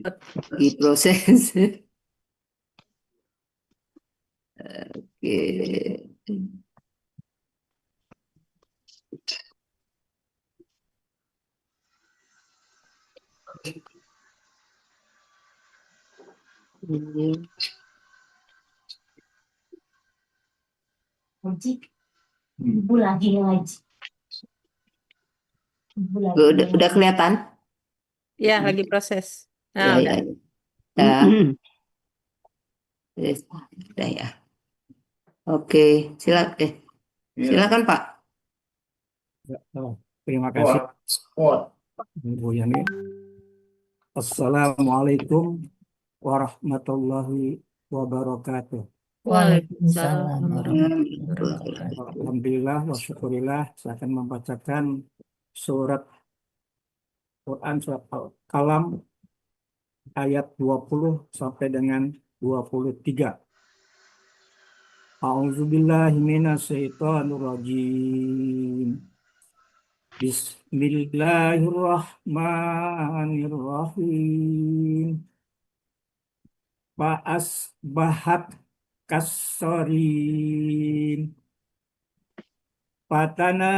Lagi proses. Oke. Ini. Ibu lagi ngaji. Udah kelihatan? Ya, lagi proses. Nah, Ya, udah. ya. Ya. Udah ya. Oke, silakan Pak. Ya, terima kasih Ibu Yani. Assalamualaikum warahmatullahi wabarakatuh. Waalaikumsalam warahmatullahi Ya, wabarakatuh. Alhamdulillah wa syukurillah, saya akan membacakan surat Quran surat Al-Qalam ayat 20 sampai dengan 23. A'udzubillahi minasyaitonirrajim. Bismillahirrahmanirrahim. Fa'asbahat kassarin. Fatana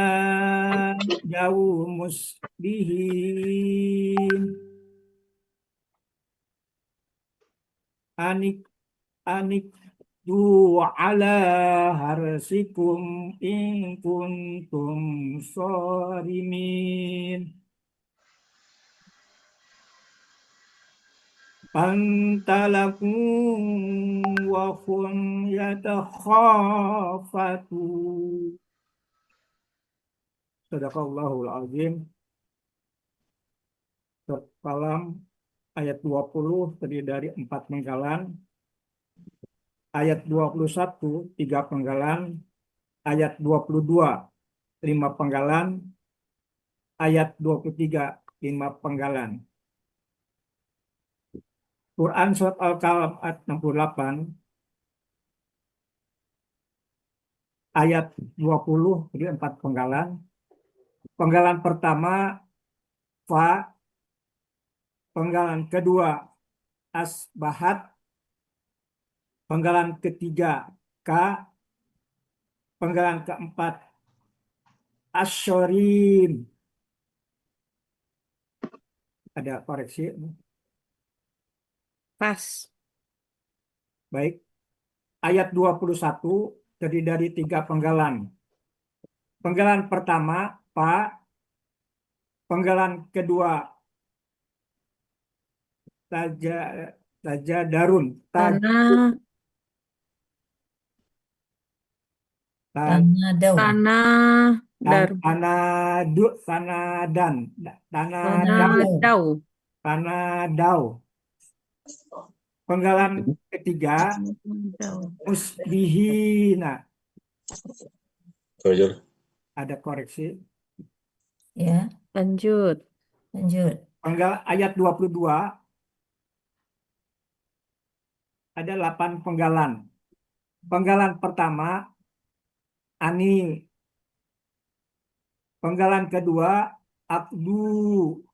jauh musbihin. Anik anik du ala harsikum in kuntum shorimin. Pantalakum wa hum yatakhafatu. Sadaqallahul azim. Surat Qalam ayat 20 terdiri dari 4 penggalan. Ayat 21 3 penggalan. Ayat 22 5 penggalan. Ayat 23 5 penggalan. Quran surat Al-Qalam ayat 68 ayat 20 jadi 4 penggalan. Penggalan pertama fa, penggalan kedua asbahat, penggalan ketiga ka, penggalan keempat asyorim. Ada koreksi? Pas. Baik. Ayat 21 terdiri dari 3 penggalan. Penggalan pertama pa, penggalan kedua taja darun, Tanah, tanah tanah, tanadan, tanah, dau. tanadau. Penggalan ketiga Dau. musbihina. Ada koreksi. Ya, Lanjut. Penggalan ayat 22 ada 8 penggalan. Penggalan pertama ani. Penggalan kedua abdu.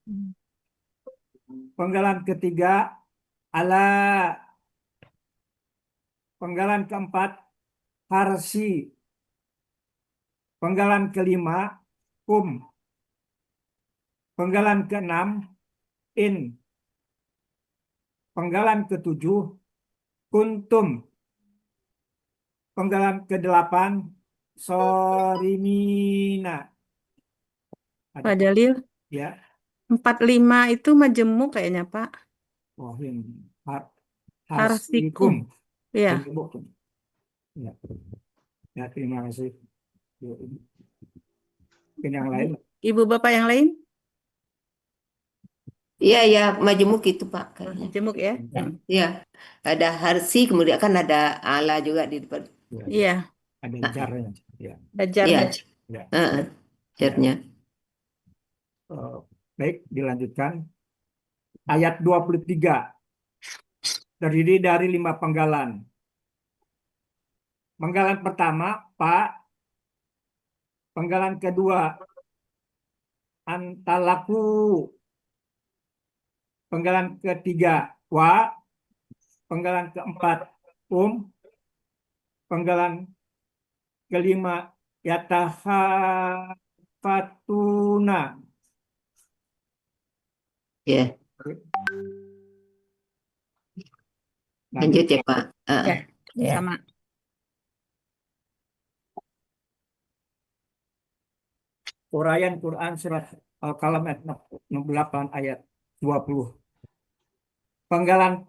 Penggalan ketiga ala. Penggalan keempat harsi. Penggalan kelima kum. Penggalan keenam in. Penggalan ketujuh kuntum. Penggalan kedelapan sorimina. Pak Jalil, Ya, 45 itu majemuk kayaknya, Pak. oh ini Harsikum. harsikum. Ya. Ya. Ya, terima kasih. Mungkin yang lain. Ibu bapak yang lain? Iya, ya, majemuk itu Pak kayaknya. Majemuk ya? Iya, ada harsi, kemudian kan ada ala juga di depan. Iya. Ada jarnya. Ya. Ajarnya. Ya. Jarnya. Baik, dilanjutkan. Ayat 23 terdiri dari 5 penggalan. Penggalan pertama Pak, penggalan kedua antalaku, Penggalan ketiga wa, penggalan keempat penggalan kelima yatahafatuna. Ya, lanjut ya Pak. Ya, Ya. sama. Uraian Quran surat Al-Qalam ayat 68 ayat 20. Penggalan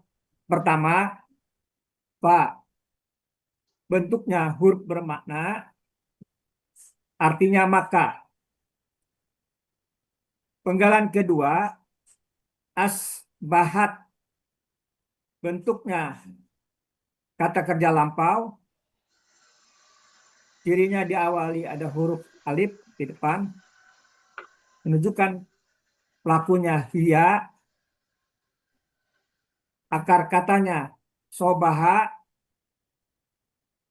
pertama Pak, bentuknya huruf bermakna, artinya maka. Penggalan kedua asbahat, bentuknya kata kerja lampau, cirinya diawali ada huruf alif di depan, menunjukkan pelakunya hiya, akar katanya sobaha,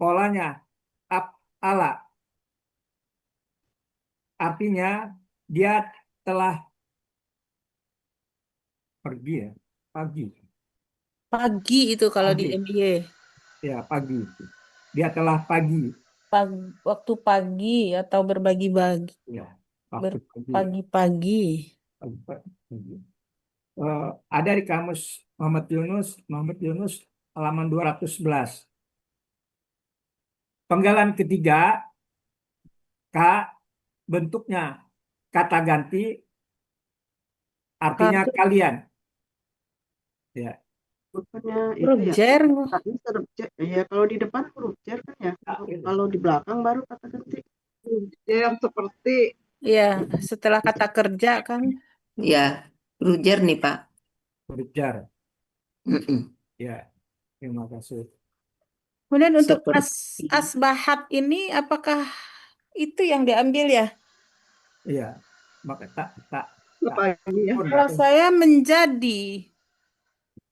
polanya af'ala, artinya dia telah pergi ya, pagi, Pagi itu kalau di Pagi. MY. ya pagi. Dia telah pagi, Waktu pagi atau berbagi-bagi. ya waktu pagi. Pagi-pagi. Pagi. Ada di kamus Muhammad Yunus halaman 211. Penggalan ketiga K, bentuknya kata ganti, artinya Kartu kalian. Ya, Bukannya huruf itu ya, jer. katanya huruf J. Ya, kalau di depan huruf J kan ya. gitu. Kalau di belakang baru kata ganti. Yang seperti Ya, setelah kata kerja kan. Ya, rujer nih Pak. Huruf jar. Mm-mm. Ya, terima kasih. Kemudian untuk Seperti asbahat ini apakah itu yang diambil ya? Iya, maka tak pagi ya. Kalau saya menjadi,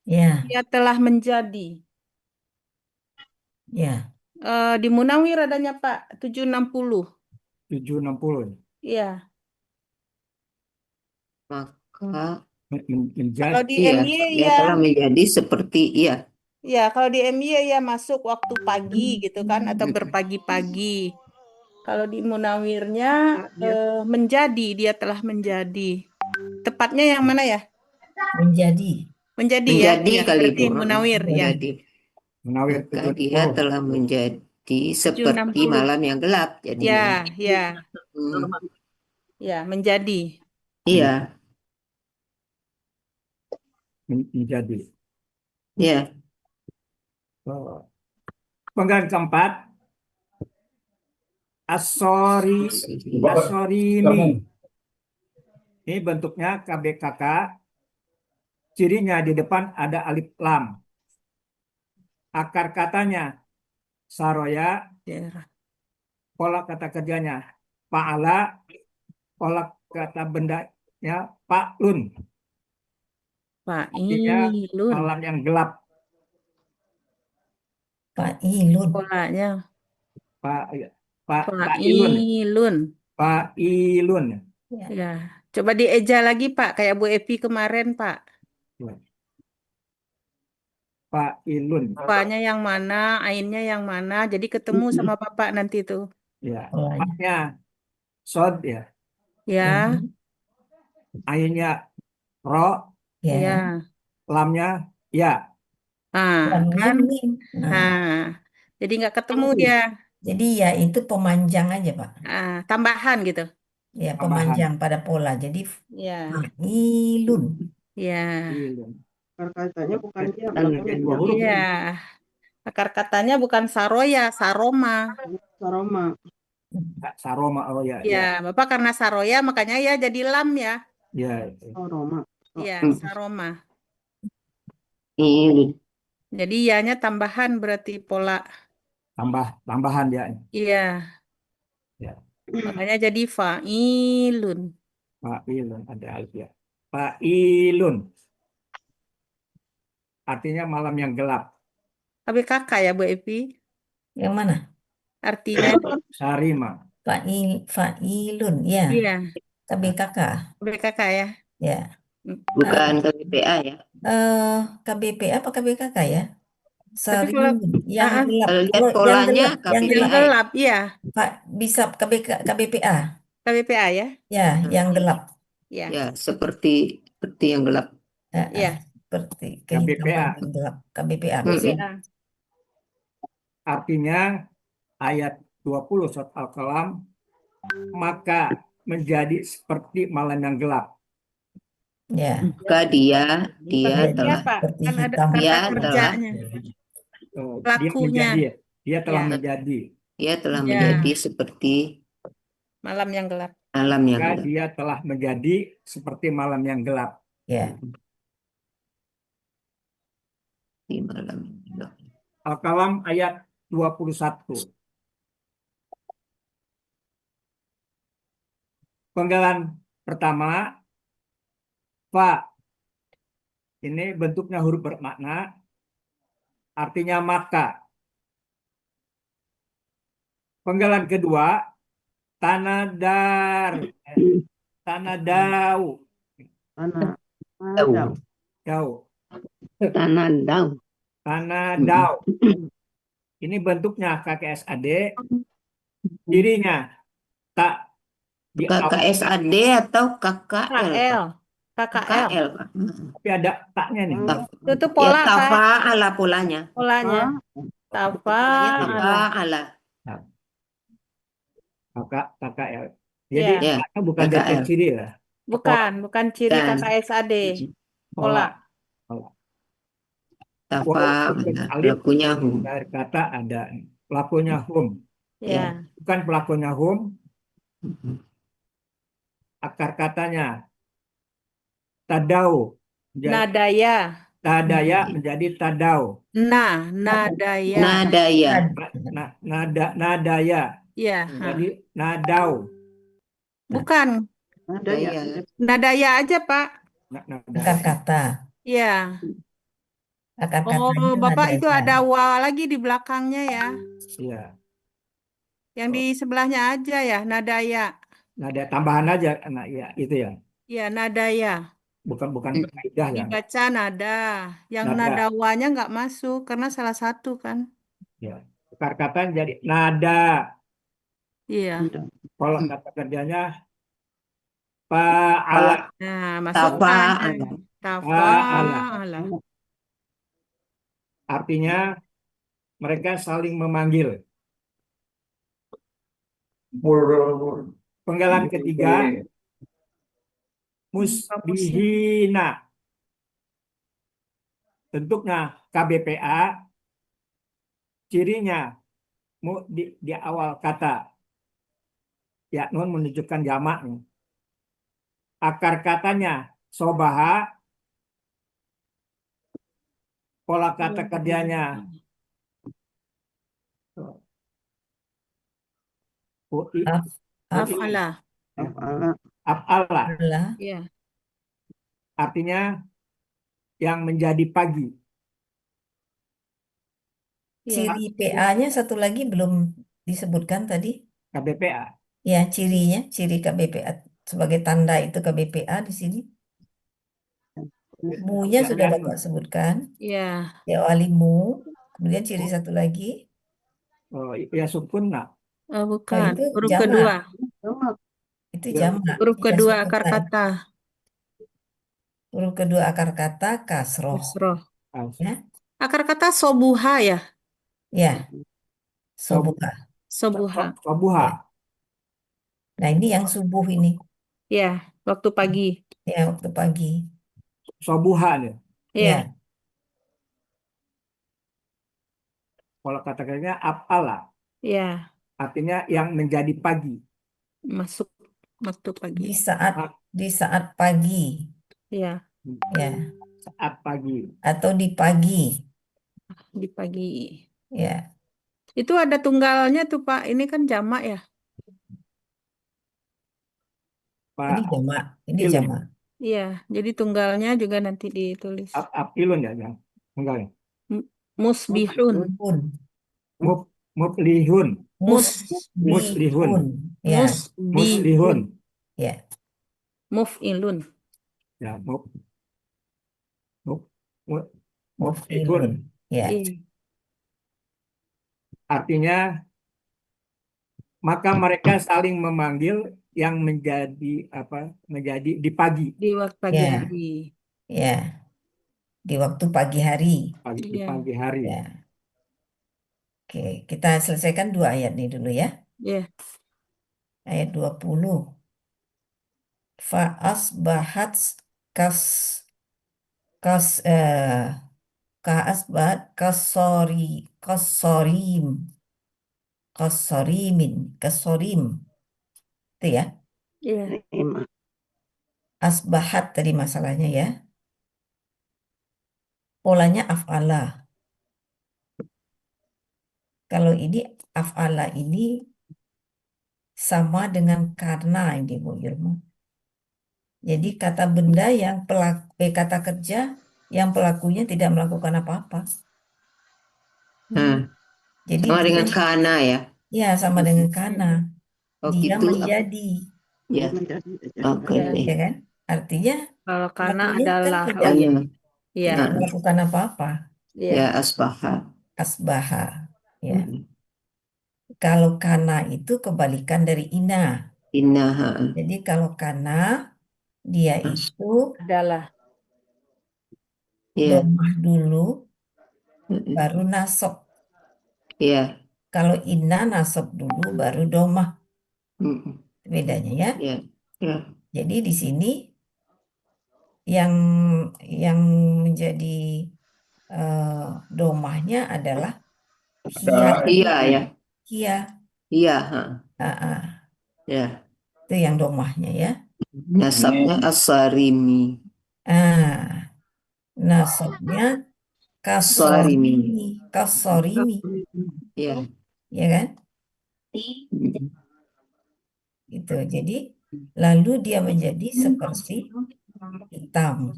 Ya. dia telah menjadi. Ya. Di Munawir adanya Pak, 760. 760 Iya. maka menjadi. Kalau di iya, MY dia ya, telah menjadi seperti iya. ya kalau di MY ya masuk waktu pagi gitu kan, atau berpagi-pagi. Kalau di Munawirnya menjadi, dia telah menjadi. Tepatnya yang mana ya? Menjadi. Menjadi ya, Menjadi ya kali berarti Bu. Munawir ya. Menjadi. Munawir Maka dia 760. telah menjadi seperti 760. malam yang gelap Ya, jadinya. ya, Hmm, ya menjadi. Iya, Menjadi. iya. Penggalan keempat asorini. Ini bentuknya KBKK. Cirinya di depan ada alif lam. Akar katanya saroya, Daerah. pola kata kerjanya fa'ala, pola kata bendanya fa'lun. Artinya Fa'ilun. malam yang gelap. Fa'ilun. Polanya Fa'ilun. fa'ilun. Fa'ilun. Ya. Ya, coba dieja lagi Pak, kayak Bu Epi kemarin Pak. Fa'ilun. Fa-nya yang mana, ainnya yang mana, jadi ketemu sama Bapak nanti tuh. Ya. Polanya. Fa-nya sod ya. Ya, Ainnya ro, Ya. ya. lamnya ya. Kan? Mim. Nah, Nah, jadi nggak ketemu dia. jadi ya itu pemanjang aja, Pak. Tambahan gitu. Ya, Tambahan. pemanjang pada pola. Jadi Ya, fa'ilun. ya, Fa'ilun. Katanya bukan dia, Dan belakangnya dua huruf. iya. Akar katanya bukan saroya, saroma. Saroma. Saroma, oh ya. Ya, Bapak karena saroya makanya ya jadi lam ya. Ya. Saroma. Iya, saroma. Ini Jadi ya-nya tambahan berarti pola. Tambahan dia. Iya, Ya. makanya jadi fa'ilun. Fa'ilun ada alif ya. Fa'ilun. Artinya malam yang gelap. KBKK ya Bu Epi? Yang mana? Artinya Sarima. Fa'ilun. Ya. iya, KBKK. KBKK ya. Ya. bukan KBPA ya. KBPA apa KBKK ya? Tapi kalau Sarimun yang gelap. Kalau lihat Kalau yang polanya gelap, yang yang KBPA gelap. ya. gelap, iya, Pak, bisa KBPA. KBPA ya, Ya, yang gelap. ya, Ya, seperti yang gelap. iya, Seperti KBPA. kehitaman yang gelap. KBPA. KBPA. Artinya ayat 20 surat Al-Qalam, maka menjadi seperti malam yang gelap. Ya, Maka dia Seperti dia, telah Pak, seperti kan ada hitam. kata Dia kerjanya, Dia pelakunya, menjadi, dia telah ya, menjadi, dia telah ya, menjadi seperti malam yang gelap. malam yang maka gelap. dia telah menjadi seperti malam yang gelap. Ya, Di malam yang gelap. Al-Qalam ayat 21. Penggalan pertama, fa. Ini bentuknya huruf bermakna, artinya maka. Penggalan kedua, tanadar, tanadau, Tanah Tahu. Daun. dau, Tanah daun. tanadau. Ini bentuknya KKSAD, cirinya tak di awal, KKSAD atau KKL, KL, Pak? KKL, KL, Pak. tapi ada taknya nih. itu Ya, pola, Pak, tafa'ala polanya. polanya, Polanya tafa'ala, tafa'ala. KKL. Jadi ya, Ya, taknya bukan KKL. dari ciri ya. bukan ciri Dan KKSAD, Pola. pola, tafa'ala. Alif Pelakunya hum. dari kata ada pelakunya hum. ya, Bukan pelakunya hum, akar katanya tadau. Jadi nadaya, tadaya menjadi tadau. nadaya, Nadaya. Nadaya ya, menjadi nadau. bukan, Ada ya. Nadaya. nadaya aja, Pak, Nadaya. akar kata. ya. Akar Oh, katanya Bapak itu nadanya. ada wa lagi di belakangnya ya, Iya. yang di sebelahnya aja ya, nadaya, Nada tambahan aja. Nah, iya itu ya. ya, nadaya, Bukan kaidah ya. dibaca nada, yang Nada. nada wanya nggak masuk karena salah satu kan, Ya. Akar kata jadi nada. iya, Kalau kata kerjanya fa'ala. nah masukkan, Tafa'ala. tafa'ala, Artinya mereka saling memanggil. Penggalan ketiga, musbihina. Bentuknya KBPA, cirinya di awal kata ya nun menunjukkan jamak. Akar katanya sobaha, pola kata kerjanya afala, af'ala, Adalah ya, artinya yang menjadi pagi. ya, ciri PA-nya satu lagi belum disebutkan tadi. KBPA. Ya, cirinya, ciri KBPA sebagai tanda itu KBPA di sini. Mu-nya sudah Bapak sebutkan. ya, Ya, alimu. Kemudian ciri satu lagi. Oh, ya sukun nak. oh, Oh, bukan, itu huruf jamak. kedua, Itu Ya. jamak. huruf Ya, kedua sukun akar tadi. kata, Huruf kedua akar kata kasroh. kasroh. Ya, Akar kata sobuha ya, ya, sobuha. sobuha, Sobuha. Ya. Nah, ini yang subuh ini. ya, waktu pagi, Ya, waktu pagi. Sobuha nih. ya, Ya, Kalau kata kerjanya af'ala, ya, artinya yang menjadi pagi. masuk waktu pagi, di saat pagi. ya, Ya, Saat pagi. atau di pagi. di pagi. Ya, Itu ada tunggalnya tuh Pak, ini kan jamak ya, ini Pak jamak. Ini Ilun. jamak. iya, jadi tunggalnya juga nanti ditulis. Ilun ya, yang enggak. Musbihun, Pun. Muplihun. Musbihun. Ya, musbihun, Muslihun. ya. muf'ilun, Ya, mu- mu- muf'ilun. Muf'ilun. Ya, Iya. Artinya, maka mereka saling memanggil yang menjadi di pagi, Di waktu pagi ya, hari. ya. Di waktu pagi hari. di Iya. pagi hari. Ya. Oke, kita selesaikan 2 ayat nih dulu ya. Iya. Ayat 20. Fa'asbahat kas kas ka'asbat kasorim kasorim itu ya. Iya. Ni'mah. Asbahat tadi masalahnya ya. Polanya af'ala. Kalau ini af'ala ini sama dengan karena ini Bu Irma. Jadi kata benda yang kata kerja yang pelakunya tidak melakukan apa-apa. Nah, Jadi sama dia dengan kana ya. ya sama dengan karena Oh dia gitu. menjadi, Ya, Menjadi aja. oke. Ya. ya kan? Artinya Kalau karena pelakunya kan adalah tidak Oh iya, Iya. nah, melakukan apa-apa. Iya. ya asbaha. Asbaha. Ya. Mm. Kalau kana itu kebalikan dari ina. Inna, Jadi kalau kana dia As- itu Adalah. ya, domah dulu mm-mm. baru nasab. Ya, Kalau ina nasab dulu baru domah. mm-mm. Bedanya ya. Ya, ya, Jadi di sini yang yang menjadi domahnya adalah kia iya ya, kia. iya, Ah, ah. ya. Itu yang domahnya ya. Nasabnya asarimi, Ah, nasabnya sarimi, kasorimi, ya. ya kan? Mm. Itu. Jadi lalu dia menjadi seperti hitam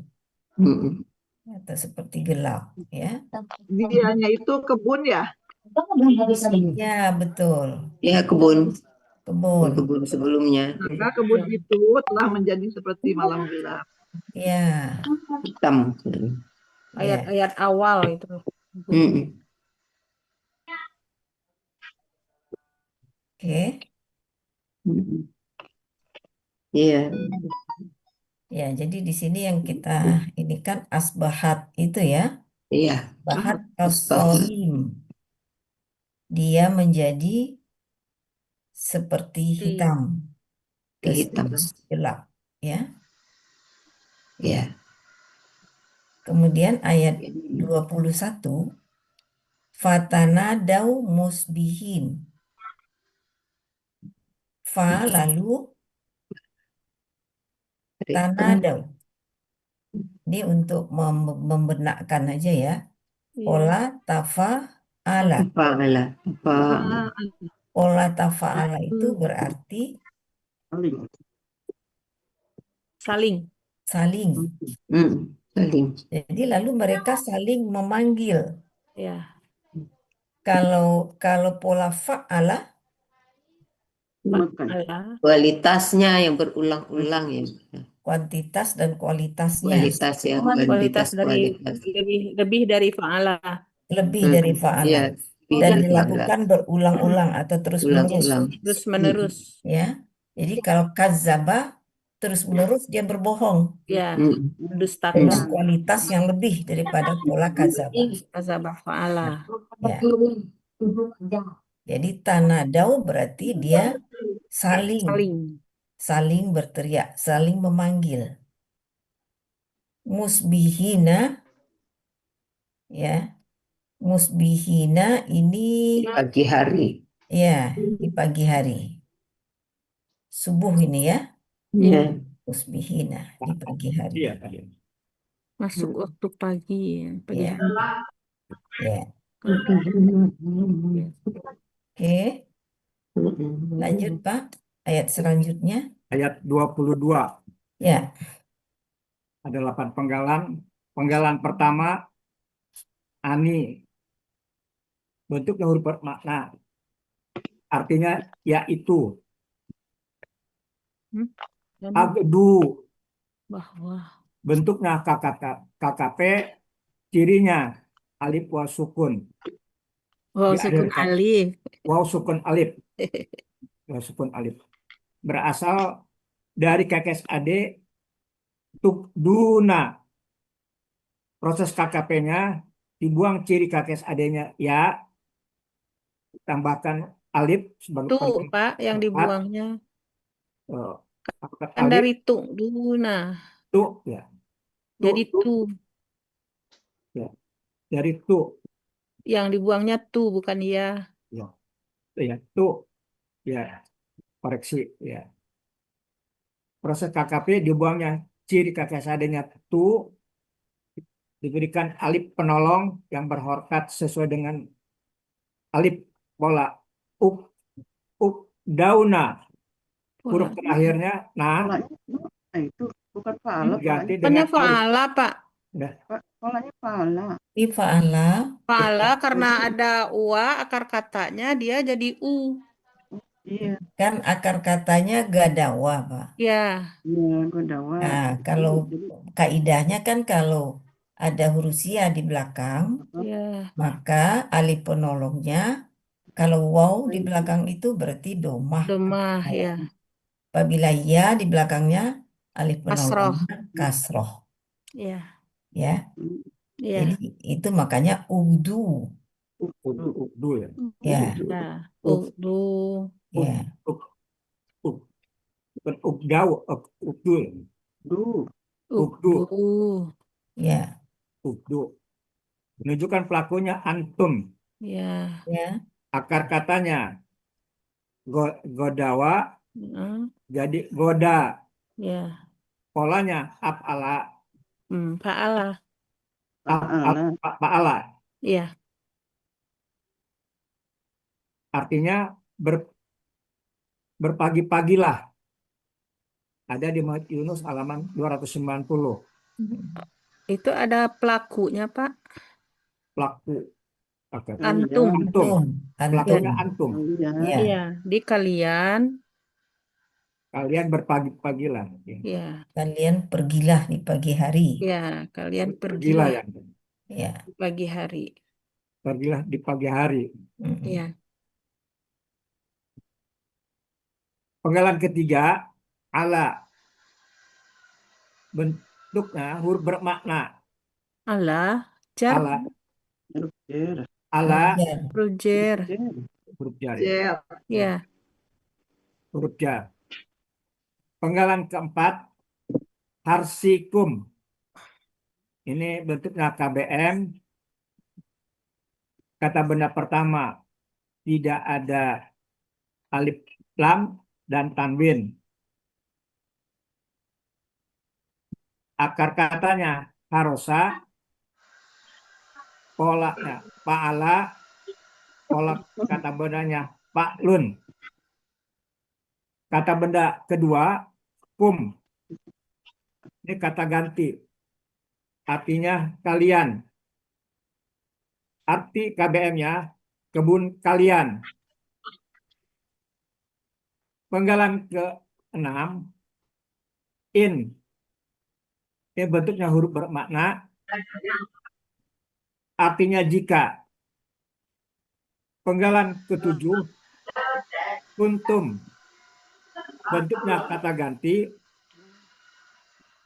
Mm-mm. atau seperti gelap, ya. Dianya itu kebun ya. Ya, betul. Ya kebun, Kebun. kebun sebelumnya. Maka kebun itu telah menjadi seperti malam gelap. Ya, Hitam. ya. Ayat-ayat awal itu. Mm-mm. Oke. Mm-mm. Iya, Ya, jadi di sini yang kita ini kan asbahat itu ya. iya. Bahat Asbaha. kasorim. Dia menjadi seperti hitam Di atau hitam. seperti gelap, ya. Ya. Ya. Kemudian ayat 21, fatanadau musbihin. Fa lalu tanadau. Ini untuk membenakkan aja ya. Iya. Pola tafa ala. Fa'ala. Fa'ala. Pola tafa ala itu berarti Saling. saling. Saling. Jadi lalu mereka saling memanggil. Ya. Kalau pola fa'ala Allah. Kualitasnya yang berulang-ulang ya. kuantitas dan kualitasnya Kualitas ya, Kualitas kuantitas dari kualitas. lebih dari fa'ala. lebih dari fa'ala Ya, dan tidak dilakukan berulang-ulang atau terus-menerus, ulang-ulang. Terus menerus. ya. Jadi kalau kadzaba terus-menerus dia berbohong Ya. Mm. Mendustakan. dengan kualitas yang lebih daripada pola kadzaba, Azabah fa'ala. ya. Jadi tanadau berarti dia saling Saling. saling berteriak, saling memanggil. Musbihina, ya. Musbihina ini Pagi hari. ya di pagi hari. Subuh ini ya. Ya. Musbihina di pagi hari. Iya. Masuk waktu pagi. Pagi Ya, hari. ya. Oke, lanjut Pak. Ayat selanjutnya. Ayat 22 Ya, ada 8 penggalan. Penggalan pertama ani. Bentuknya huruf bermakna. Artinya yaitu. Hmm? Dan Agdu. bahwa bentuknya KKP, cirinya alif waw sukun. Wow, sukun Diakhirkan alif. waw sukun alif, waw sukun alif. Berasal dari KKSAD tukduna. Proses KKP-nya dibuang ciri KKSAD-nya ya, tambahkan alif sebagai Tuh, penting Pak, yang tempat. dibuangnya. Tambahkan Kan alif dari tuh dulu, nah. tu ya, tu Jadi tu tuh. ya, dari tu Yang dibuangnya tuh, bukan ya. ya, ya tu ya, koreksi ya. Proses KKP dibuangnya ciri KKSAD-nya tu, diberikan alif penolong yang berhorkat sesuai dengan alif pola up up dauna. Huruf Pola. terakhirnya nah Polanya, nah itu bukan pala, diganti polanya, dengan Bukannya alif. fa'ala, Pak. Udah. polanya pala. Di fa'ala, Fa'ala karena ada wa, akar katanya dia jadi u. Iya, kan akar katanya gadawa, Pak. Ya, iya, Godawa. Nah, kalau Jadi, kaidahnya kan kalau ada huruf sia di belakang, ya. maka alif penolongnya, kalau waw di belakang itu berarti domah. Lemah, ya. Apabila ya di belakangnya, alif Kasroh. penolongnya kasroh. Ya, Ya, jadi ya. itu makanya udu. Ukdu ya. Ya, Ya. Uk, Udu. uk, ya, uk, uk. Bukan ukdau, ukdu ya. Du, Ukdu, Udu. ya, ukdu. Menunjukkan pelakunya antum. Ya. ya, Akar katanya godawa Hmm, jadi goda. ya. Polanya af'ala, Fa'ala. Pa'ala. fa'ala. Ya. Artinya berpagi-pagilah. Ada di Muhammad Yunus halaman 290. Itu ada pelakunya, Pak. Pelaku. Oke. Antum. Antum. antum, antum, Pelakunya antum. Kalian, ya, Ya. Di kalian. Kalian berpagi-pagilah. Ya. kalian pergilah di pagi hari, Ya. Kalian Pergilah pergilah ya. ya, di pagi hari. Pergilah di pagi hari. Ya. Penggalan ketiga, ala. Bentuknya huruf bermakna. Allah. Jar. Ala, Jer, ala, Rujar. Rujer. Jer, huruf jar ya. Jer, Ya. Huruf jar. Penggalan keempat, harsikum. Ini bentuknya KBM. Kata benda pertama, tidak ada alif lam dan tanwin. Akar katanya harosa, polanya pa'ala, pola kata bendanya pa'lun. Kata benda kedua, kum. Ini kata ganti. Artinya kalian. Arti KBM-nya kebun kalian. Penggalan ke-6, in. Ini bentuknya huruf bermakna. Artinya jika. Penggalan ke-7, kuntum. Bentuknya kata ganti.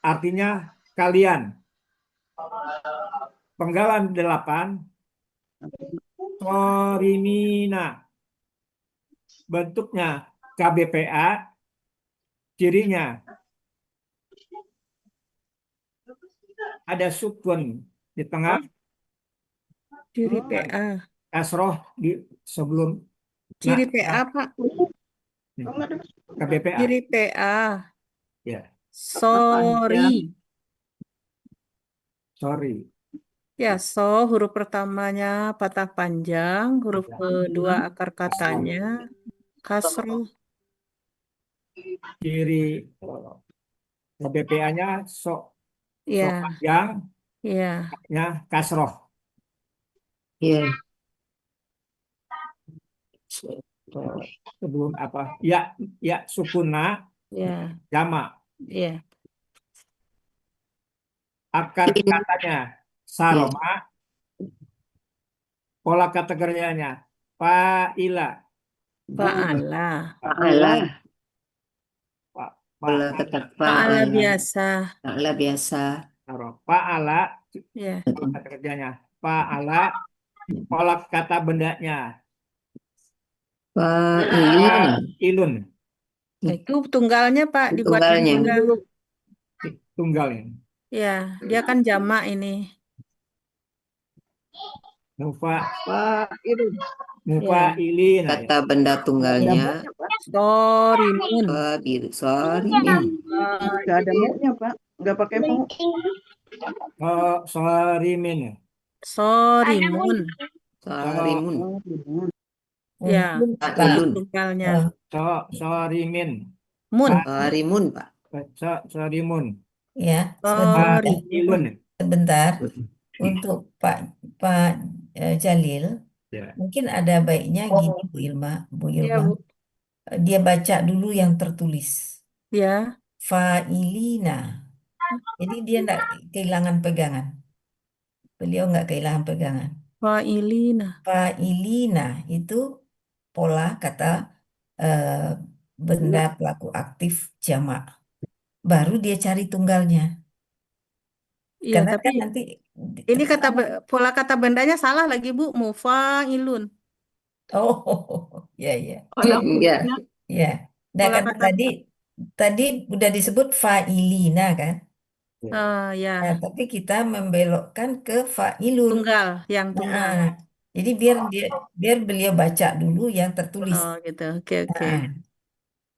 Artinya kalian. Penggalan 8, sorimina. Bentuknya KBPA. Cirinya ada sukun di tengah, Ciri dan PA. kasroh di sebelum Ciri nah, PA, Pak. KBPA. Ciri PA. Ya, Sorry. sorry. Ya, huruf pertamanya patah panjang, huruf kedua akar katanya kasroh. Ciri KBPA-nya so Ya, panjang, ya, nya kasroh. Iya. Sebelum apa? Ya sukuna ya, jamak. ya. Akar In. katanya Ya. saroma, pola kata kerjanya fa'ila, Fa'ala. Fa'ala. Fa- Pola fa'ala, kata Fa'ala fa'ala. biasa. Fa'ala biasa. taruh. Fa'ala, Ya. pola kata kerjanya. Fa'ala, pola kata bendanya. Fa'ilun. Fa'ilun, Itu tunggalnya Pak dibuatin Tunggalnya. tunggal. tunggal ini. Ya, dia kan jamak ini. Mufa, Fa'ilun. mufa'ilina ya. Kata benda Ada tunggalnya. mu-nya, Pak. Sorimun. Sorimin. Nggak ada mu-nya, Pak. Nggak pakai mu. Oh, sorimin ya. Sorimun. Sorimun. Ya, Mungkin Pak, Fa'ilun. tunggalnya. Sorimin. Mun. Sorimun, Pak. Sorimun. ya sebentar, Sorimun. Fa'ilun. sebentar untuk Pak Jalil, Ya. mungkin ada baiknya gini Bu Ilma, Ya, Bu. dia baca dulu yang tertulis Ya. fa'ilina, jadi dia tidak kehilangan pegangan, beliau nggak kehilangan pegangan. Fa'ilina. Fa'ilina itu pola kata eh, benda pelaku aktif jamak. Baru dia cari tunggalnya. Iya, Karena tapi kan nanti ini pola kata bendanya salah lagi, Bu. Mufa'ilun. oh ya ya Ya. ya. Nah Pola karena kata tadi udah disebut fa'ilina kan. ya, Nah, tapi kita membelokkan ke fa'ilun. tunggal, yang tunggal. Nah, jadi biar beliau baca dulu yang tertulis. Oh, gitu. Oke, oke. Nah,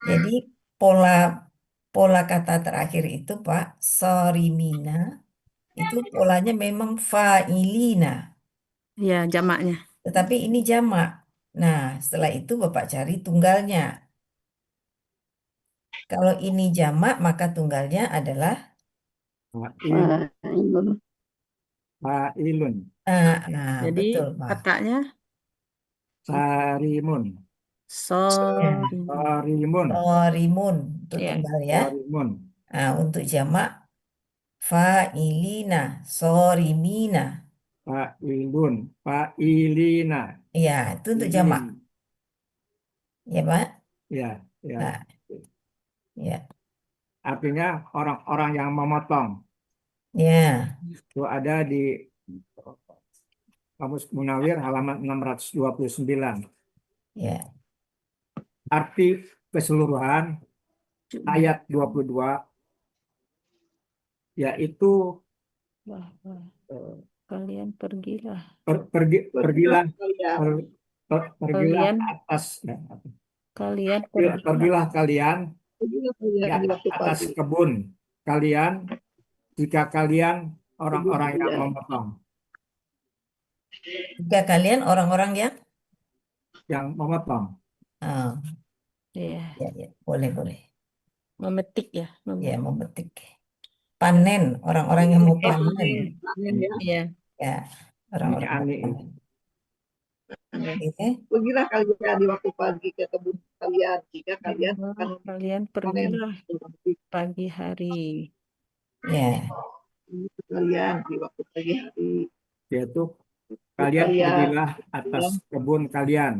jadi pola pola kata terakhir itu Pak, sorimina, itu polanya memang fa'ilina, Ya, jamaknya. tetapi ini jamak. Nah, setelah itu Bapak cari tunggalnya. Kalau ini jamak, maka tunggalnya adalah Fa'ilun. Fa'ilun. Jadi betul Pak. katanya Sarimun. Ya, sorimun. Sarimun. sorimun untuk Ya. tunggal ya. Sarimun. Nah, untuk jamak fa'ilina, sorimina. Fa'ilun. Fa'ilina. Ya, itu untuk jamak. Ya, Pak. Ya, ya. Nah, ya, Artinya orang-orang yang memotong. ya, Itu ada di Kamus Munawir halaman 629. ya. Arti keseluruhan ayat 22 yaitu Bahwa kalian pergilah. pergilah Kalian. pergilah Kalian ke atas kalian pergilah. pergilah kalian Pergilah kalian di di waktu atas pagi. kebun kalian jika kalian orang-orang yang Kalian. memotong Jika kalian orang-orang oh, Iya, ya, boleh, boleh. memetik ya, Ya, memetik. Panen, orang-orang yang mau panen. Panen ya. Iya. Ya, orang-orang yang mau Ani-ani. panen. Oke. Pergilah kalian di waktu pagi ke kebun kalian jika kalian akan Kalian panen. pergilah pagi hari. Ya, Kalian di waktu pagi hari. Yaitu kalian pergilah atas kebun kalian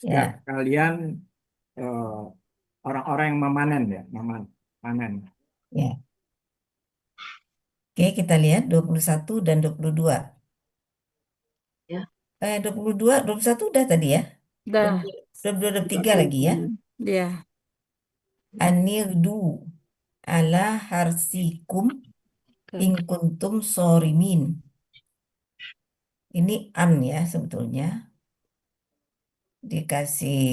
jika ya. kalian orang-orang yang memanen ya panen. Ya. Oke, kita lihat 21 dan 22. Ya. 21 udah tadi ya. Dah. 22, 23 lagi ya. Iya. Anirdu ala harsikum in kuntum sorimin. Ini an ya sebetulnya. Dikasih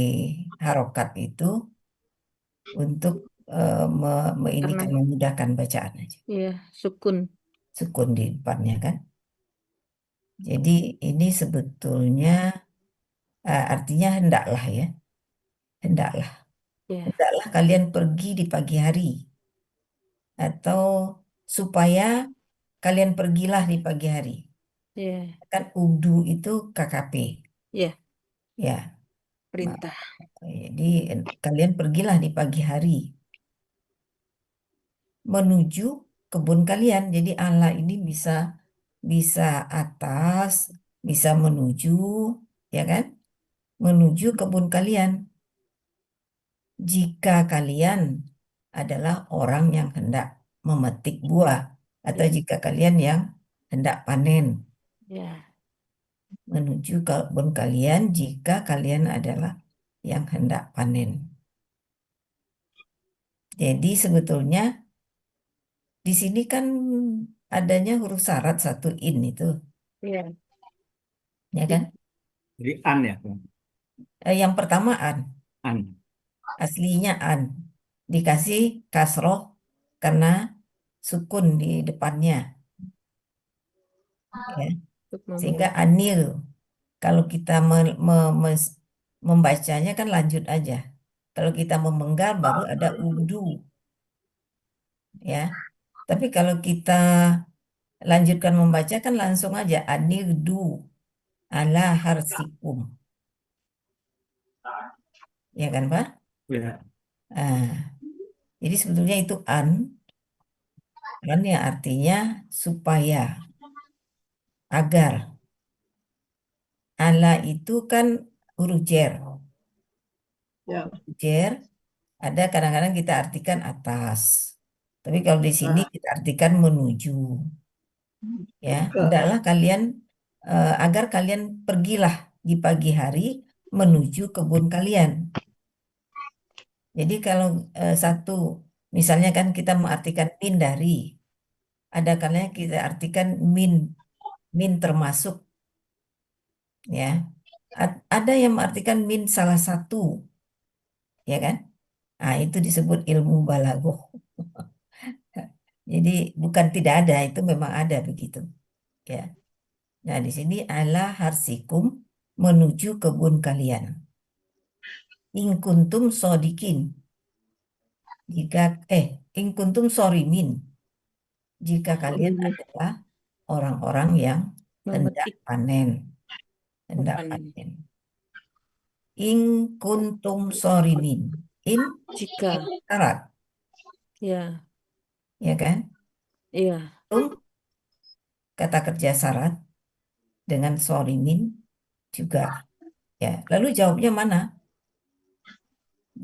harokat itu untuk ini kan memudahkan bacaan aja. Iya, sukun. Sukun di depannya kan. Jadi ini sebetulnya artinya hendaklah ya. Hendaklah. Iya. Hendaklah kalian pergi di pagi hari. Atau supaya kalian pergilah di pagi hari. Iya. Kan udu itu KKP. Iya. Ya. Perintah. Jadi kalian pergilah di pagi hari menuju kebun kalian. Jadi Allah ini bisa bisa atas, bisa menuju, ya kan? Menuju kebun kalian. Jika kalian adalah orang yang hendak memetik buah, atau Ya. jika kalian yang hendak panen, Ya. menuju kebun kalian jika kalian adalah yang hendak panen. Jadi sebetulnya di sini kan adanya huruf syarat satu in itu, Ya. ya kan? Jadi an ya, Bang. Yang pertama an, An. aslinya an, dikasih kasroh karena sukun di depannya, ya. Untuk Sehingga memulai. anil, kalau kita membacanya kan lanjut aja. Kalau kita memenggal baru ada udu, ya. Tapi kalau kita lanjutkan membaca kan langsung aja anirdu ala harsikum, ya kan Pak? Ya. Ah, jadi sebetulnya itu an yang artinya supaya, agar. Ala itu kan huruf jer. Ya. Jer ada kadang-kadang kita artikan atas. Tapi kalau di sini kita artikan menuju. Ya, hendaklah kalian agar kalian pergilah di pagi hari menuju kebun kalian. Jadi kalau satu, misalnya kan kita mengartikan min dari, ada kalanya kita artikan min termasuk, ya. Ada yang mengartikan min salah satu, ya kan? Nah, itu disebut ilmu balaghah. Jadi bukan tidak ada, itu memang ada begitu, ya. Nah, di sini ala harsikum, menuju kebun kalian. In kuntum sodikin, jika in kuntum sorimin, jika kalian adalah orang-orang yang hendak Memetik panen, hendak panen. panen. In kuntum sorimin, in Jika. syarat, Ya. ya kan? Iya. Tum kata kerja syarat dengan sorimin juga, ya. Lalu jawabnya mana?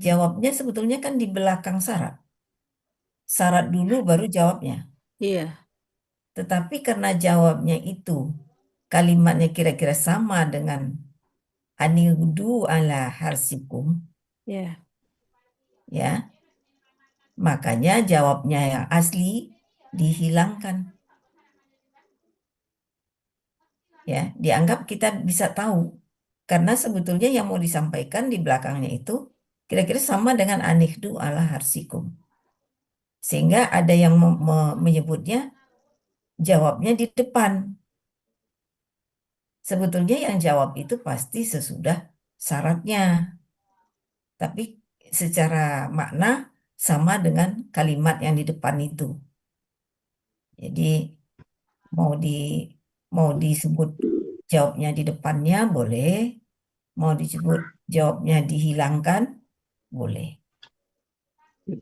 Jawabnya sebetulnya kan di belakang syarat. Syarat dulu baru jawabnya. Iya. Tetapi karena jawabnya itu kalimatnya kira-kira sama dengan aniudu ala harsikum, Ya. ya, makanya jawabnya yang asli dihilangkan, ya. Dianggap kita bisa tahu karena sebetulnya yang mau disampaikan di belakangnya itu kira-kira sama dengan anihdu ala harsikum, sehingga ada yang menyebutnya jawabnya di depan. Sebetulnya yang jawab itu pasti sesudah syaratnya, tapi secara makna sama dengan kalimat yang di depan itu. Jadi mau di mau disebut jawabnya di depannya boleh, mau disebut jawabnya dihilangkan boleh.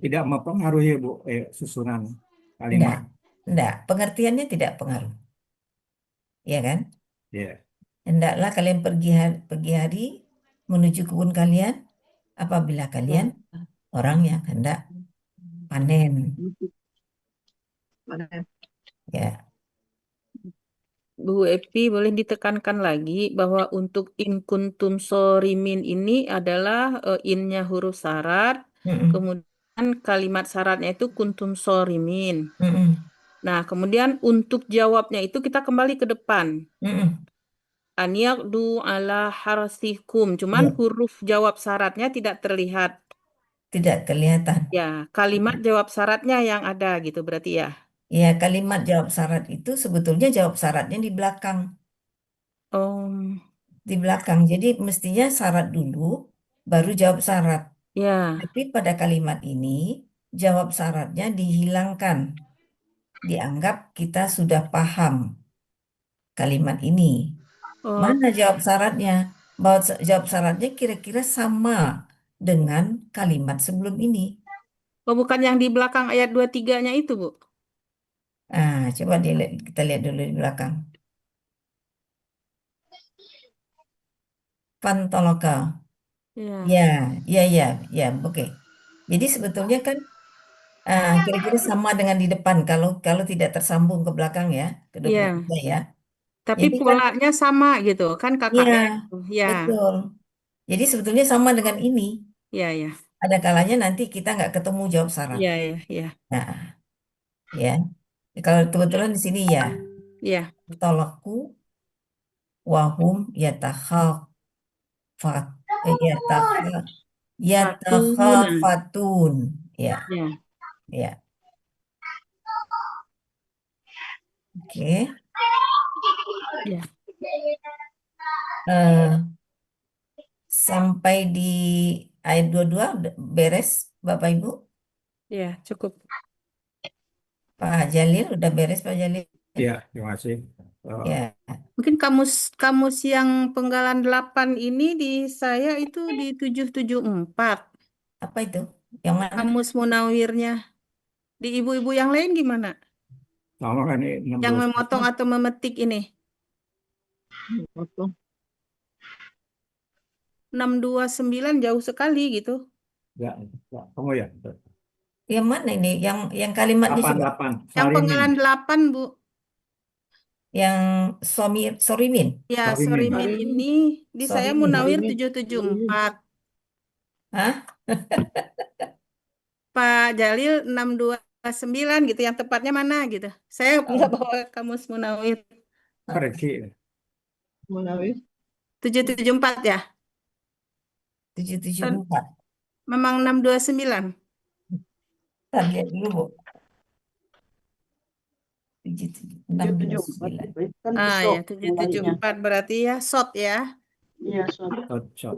Tidak mempengaruhi Bu susunan Enggak, kalimat. enggak. Pengertiannya tidak pengaruh, ya kan? Ya. Hendaklah kalian pergi hari menuju kebun kalian apabila kalian orang yang hendak panen, Panen. ya. Bu Epi, boleh ditekankan lagi bahwa untuk in kuntum sorimin ini adalah innya huruf syarat, Mm-mm, kemudian kalimat syaratnya itu kuntum sorimin. mm-mm, Nah, kemudian untuk jawabnya itu kita kembali ke depan. mm-mm. Aniaqdu ala harsikum. Cuman Ya, huruf jawab syaratnya tidak terlihat. tidak kelihatan. Ya, kalimat jawab syaratnya yang ada gitu berarti ya. Ya, kalimat jawab syarat itu sebetulnya jawab syaratnya di belakang, Oh, di belakang. Jadi mestinya syarat dulu, baru jawab syarat. ya. Tapi pada kalimat ini jawab syaratnya dihilangkan. Dianggap kita sudah paham kalimat ini. Oh, Mana jawab syaratnya? Bahwa jawab syaratnya kira-kira sama dengan kalimat sebelum ini. oh, bukan yang di belakang ayat 23-nya itu, Bu. Coba kita lihat dulu di belakang. Fantoloka. Ya, Ya, oke. Jadi sebetulnya kan kira-kira sama dengan di depan kalau kalau tidak tersambung ke belakang ya, ke ya. 23 ya. Tapi Jadi kan polanya sama gitu kan ya, KKR itu. Ya, betul. Jadi sebetulnya sama dengan ini. ya, ya, Ada kalanya nanti kita nggak ketemu jawab syarat. ya, ya, ya, Nah, ya. Kalau kebetulan di sini ya, ya. tolakku wahum yatakha Fatuna. yatakhafatun. Ya, Ya, ya. Oke. ya, Eh, sampai di ayat 22 udah beres Bapak Ibu. ya, cukup. Pak Jalil udah beres Pak Jalil. Ya, terima kasih. Ya, Mungkin kamus kamus yang penggalan 8 ini di saya itu di 774. apa itu? Yang mana? Kamus Munawirnya. Di ibu-ibu yang lain gimana? Sama kan ini Yang 16 memotong atau memetik ini. Potong. 629 jauh sekali gitu. ya, kamu ya. Yang mana ini? Yang kalimatnya coba. 88 Yang Sarimin. penggalan 8, Bu. Yang Sorimin. Ya, Sarimin. Sorimin ini di saya Sorimin. Munawir Sarimin. 774. Hah? Pak Jalil 629 gitu. Yang tepatnya mana gitu. Saya nggak bawa kamus Munawir. Koreksi. Munawir. 774 ya. 774. Memang 629. Kita lihat dulu, Bu. 629. itu kan Ah besok ya, 774 berarti ya short ya. Iya, soal Shot.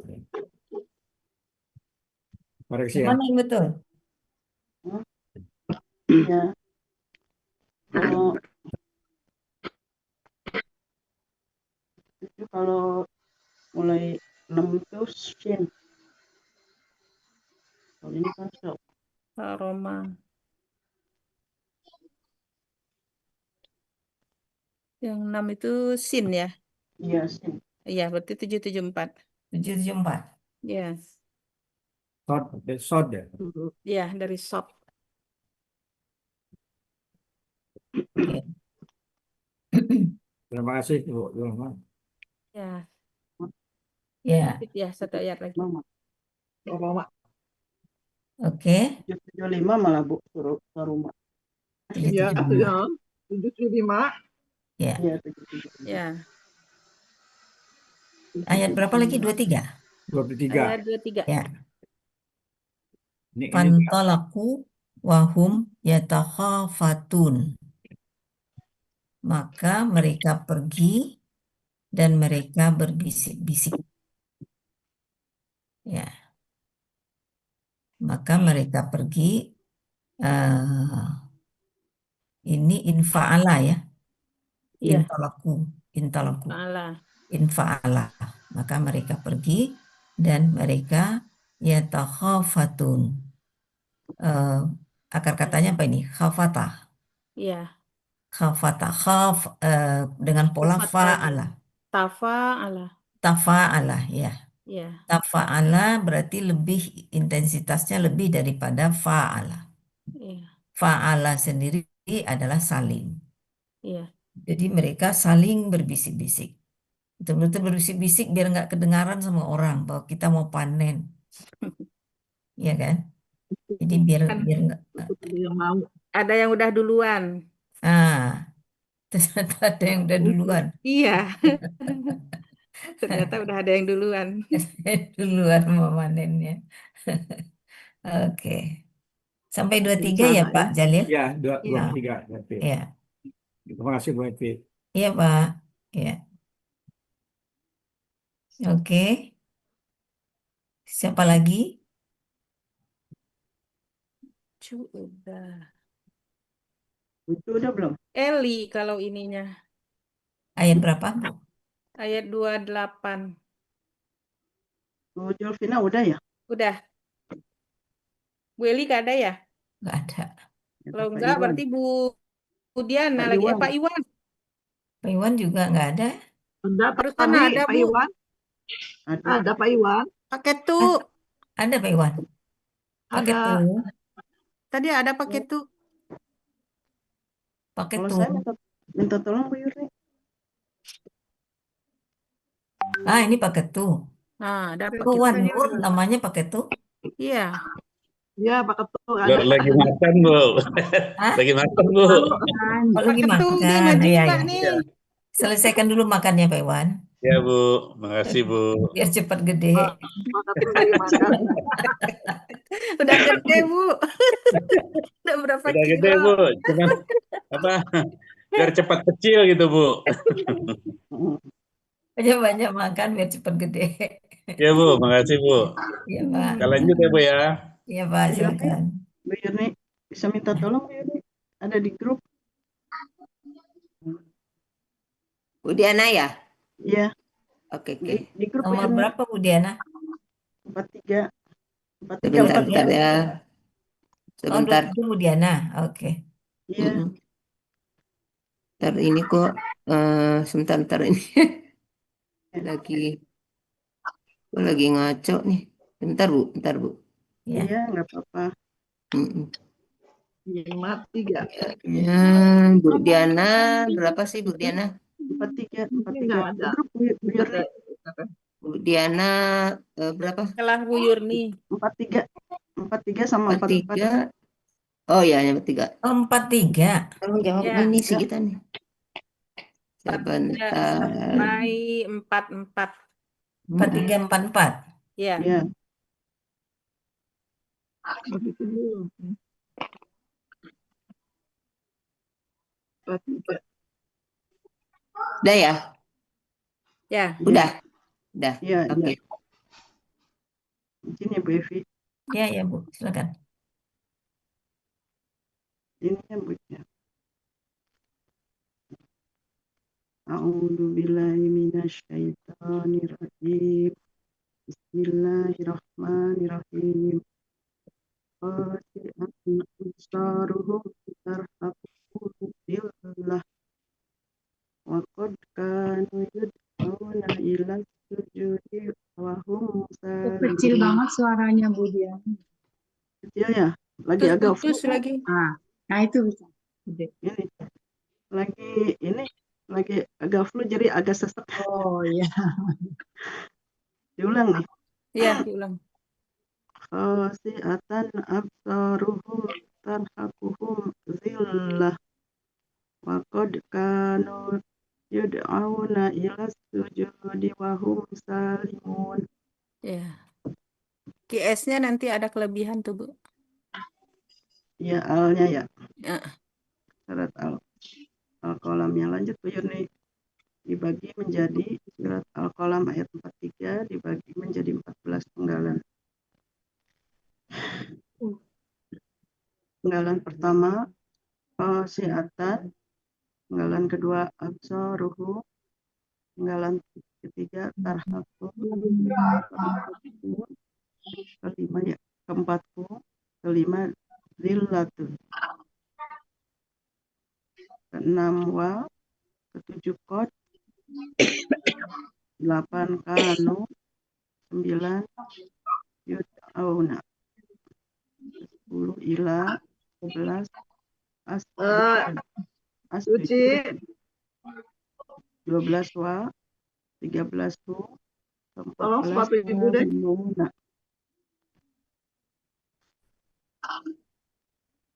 Koreksi Yang ya. mana yang betul? ya. Kalau itu kalau mulai 6 itu shin. Kalau ini kan sok. Aroma. Yang 6 itu sin ya. Iya, shin. Iya, berarti 774. 774. Ya. Shot ya. Ya, dari shop. Oke. Terima kasih Bu. Ya, Ya, ya satu ayat lagi. Mama. Roma. oke. 775 malah Bu suruh ke rumah. Iya, 775. 775. Ya. Iya, 775. Ya, Ayat berapa lagi? 23. 23. ayat 23. Ya. Ini Fantalaku wahum yatakhafatun. Maka mereka pergi dan mereka berbisik-bisik. Ya. Maka mereka pergi. Ini infa'ala ya. Iya, Intalaku. Allah. Infa'ala. Maka mereka pergi dan mereka yatakhafatun. Akar katanya apa ini? Khafatah. Iya, Khafata dengan pola fa'ala. Tafa Allah. Tafa'ala ya. Iya, Tafa'ala berarti lebih intensitasnya lebih daripada fa'ala. iya, Fa'ala sendiri adalah saling. iya. Jadi mereka saling berbisik-bisik. Betul-betul berbisik-bisik biar nggak kedengaran sama orang bahwa kita mau panen. Ya kan? Jadi biar Kan nggak. Ada yang mau. ada yang udah duluan. Ternyata ada yang udah duluan. Iya, ternyata udah ada yang duluan. Duluan memanennya. Oke. Sampai 23 ya Rencana Pak Jalil? Ya, Iya. 23. Ya. Terima kasih Bu Evi. Iya Pak. Ya. Oke. Siapa lagi? Udah. Itu udah belum? Eli kalau ininya. Ayat berapa, Bu? Ayat 28. Bu Julvina udah ya? Udah. Bu Eli gak ada ya? Nggak ada. Ya, Kalau Bapak enggak Iwan. berarti Bu Bu Diana Pak lagi, Iwan. Pak Iwan. Pak Iwan juga nggak ada. Ada Barusan tadi ada, Pak Bu. Iwan. Ada. Ada Pak Iwan. Pakai Ah, tuh. ada Pak Iwan. Pakai Ada. tuh. Tadi ada pakai tuh. Pakai Kalau tuh. saya minta tolong Bu Yurni. Ah, ini pakai tuh. Nah, dapat Oh, kita. Wan Nur namanya pakai tuh. Iya. Ya Pak Ketua ada. Lagi makan, Bu. Hah? Lagi makan, Bu. Oh, Pak lagi Ketum nih makan. maju Iya, Pak iya. nih. Selesaikan dulu makannya Pak Iwan. Ya, Bu. Makasih, Bu. Biar cepat gede. Pak Ketua lagi makan. Udah gede, Bu. Udah berapa Udah kilo? gede, Bu. Cuman apa? Biar cepat kecil gitu, Bu. Banyak-banyak makan biar cepat gede. Ya, Bu. Makasih, Bu. Iya, Pak. Kita lanjut ya, Bu ya. Iya, Pak. Bu Yurni, Silakan. Bu Yurni bisa minta tolong Bu Yurni. Ada di grup. Bu Diana ya? Iya, Oke, di, oke. di grup Bu Nomor Yurni. berapa Bu Diana? 43. 43 Sebentar, 43. bentar ya. Oh, Sebentar. itu Bu Diana. Oke. Iya. Mm-mm. Ntar ini kok, sebentar ini. Lagi ngaco nih. Bentar, Bu. Ya. Iya, nggak apa-apa. Mm-mm. 53. Ya, Bu Diana, berapa sih Bu Diana? 43. Ini nggak 43. ada. Di grup Bu Yurni. Bu Diana, berapa? Kelah Bu Yurni. 43. 43 sama 44. 43. Oh ya, yang 3. Oh, 43. Tolong jawab Ya. ini sih kita nih. Ya, Sebentar. sampai 44. 43, 44. Ya. Iya. Begitu dulu. 43. Udah ya? Ya. Udah. Iya, Oke. iya. Izin ya Bu Evi. Ya, ya Bu. Silakan. Ini ya Bu. Ya. A'udzu billahi minasyaitonir rajim. Bismillahirrahmanirrahim. Khasi'atun absaruhum tarhaquhum dhillah wa qad kanu yud'auna ila sujudi wa hum Kecil salimun. banget suaranya Bu Dia. Kecil ya? Lagi Terus agak putus flu. lagi. Nah itu bisa. Gede. Ini lagi agak flu jadi agak sesek. Oh iya. Diulang nih. Iya, diulang. Khasi'atan absaruhum tarhaquhum dhillah wa qad kanu yud'auna ila sujudi wa hum salimun. Ya. QS-nya nanti ada kelebihan tuh, Bu. Ya, alnya ya. Ya. Surat Al-Qalamnya lanjut Bu Yurni. Dibagi menjadi surat Al-Qalam ayat 43 dibagi menjadi 14 penggalan. Penggalan pertama Khasi'atan, penggalan kedua Absaruhu, penggalan ketiga Tarhaquhum, kelima ya, kelima Zillatun, keenam Wa, ketujuh Qad, 8 Kanu, 9 Yud'auna, 10 Ila, 11 Suci. 12 Wa, 13 Tu, Tolong 14 sepatu ibu deh. Nuna.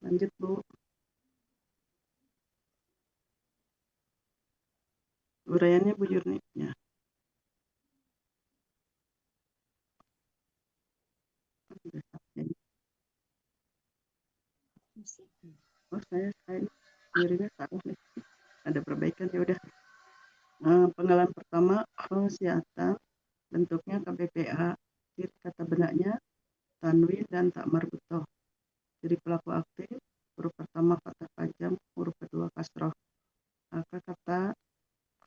Lanjut Bu. Uraiannya Bu Yurni. Ya. Oh saya Yurni salah nih. Ada perbaikan ya udah. Penggalan pertama khosiatan, bentuknya KBPA, kata benaknya tanwin dan tak marbutoh. Jadi pelaku aktif, huruf pertama fathah pajam, huruf kedua kasroh. Maka kata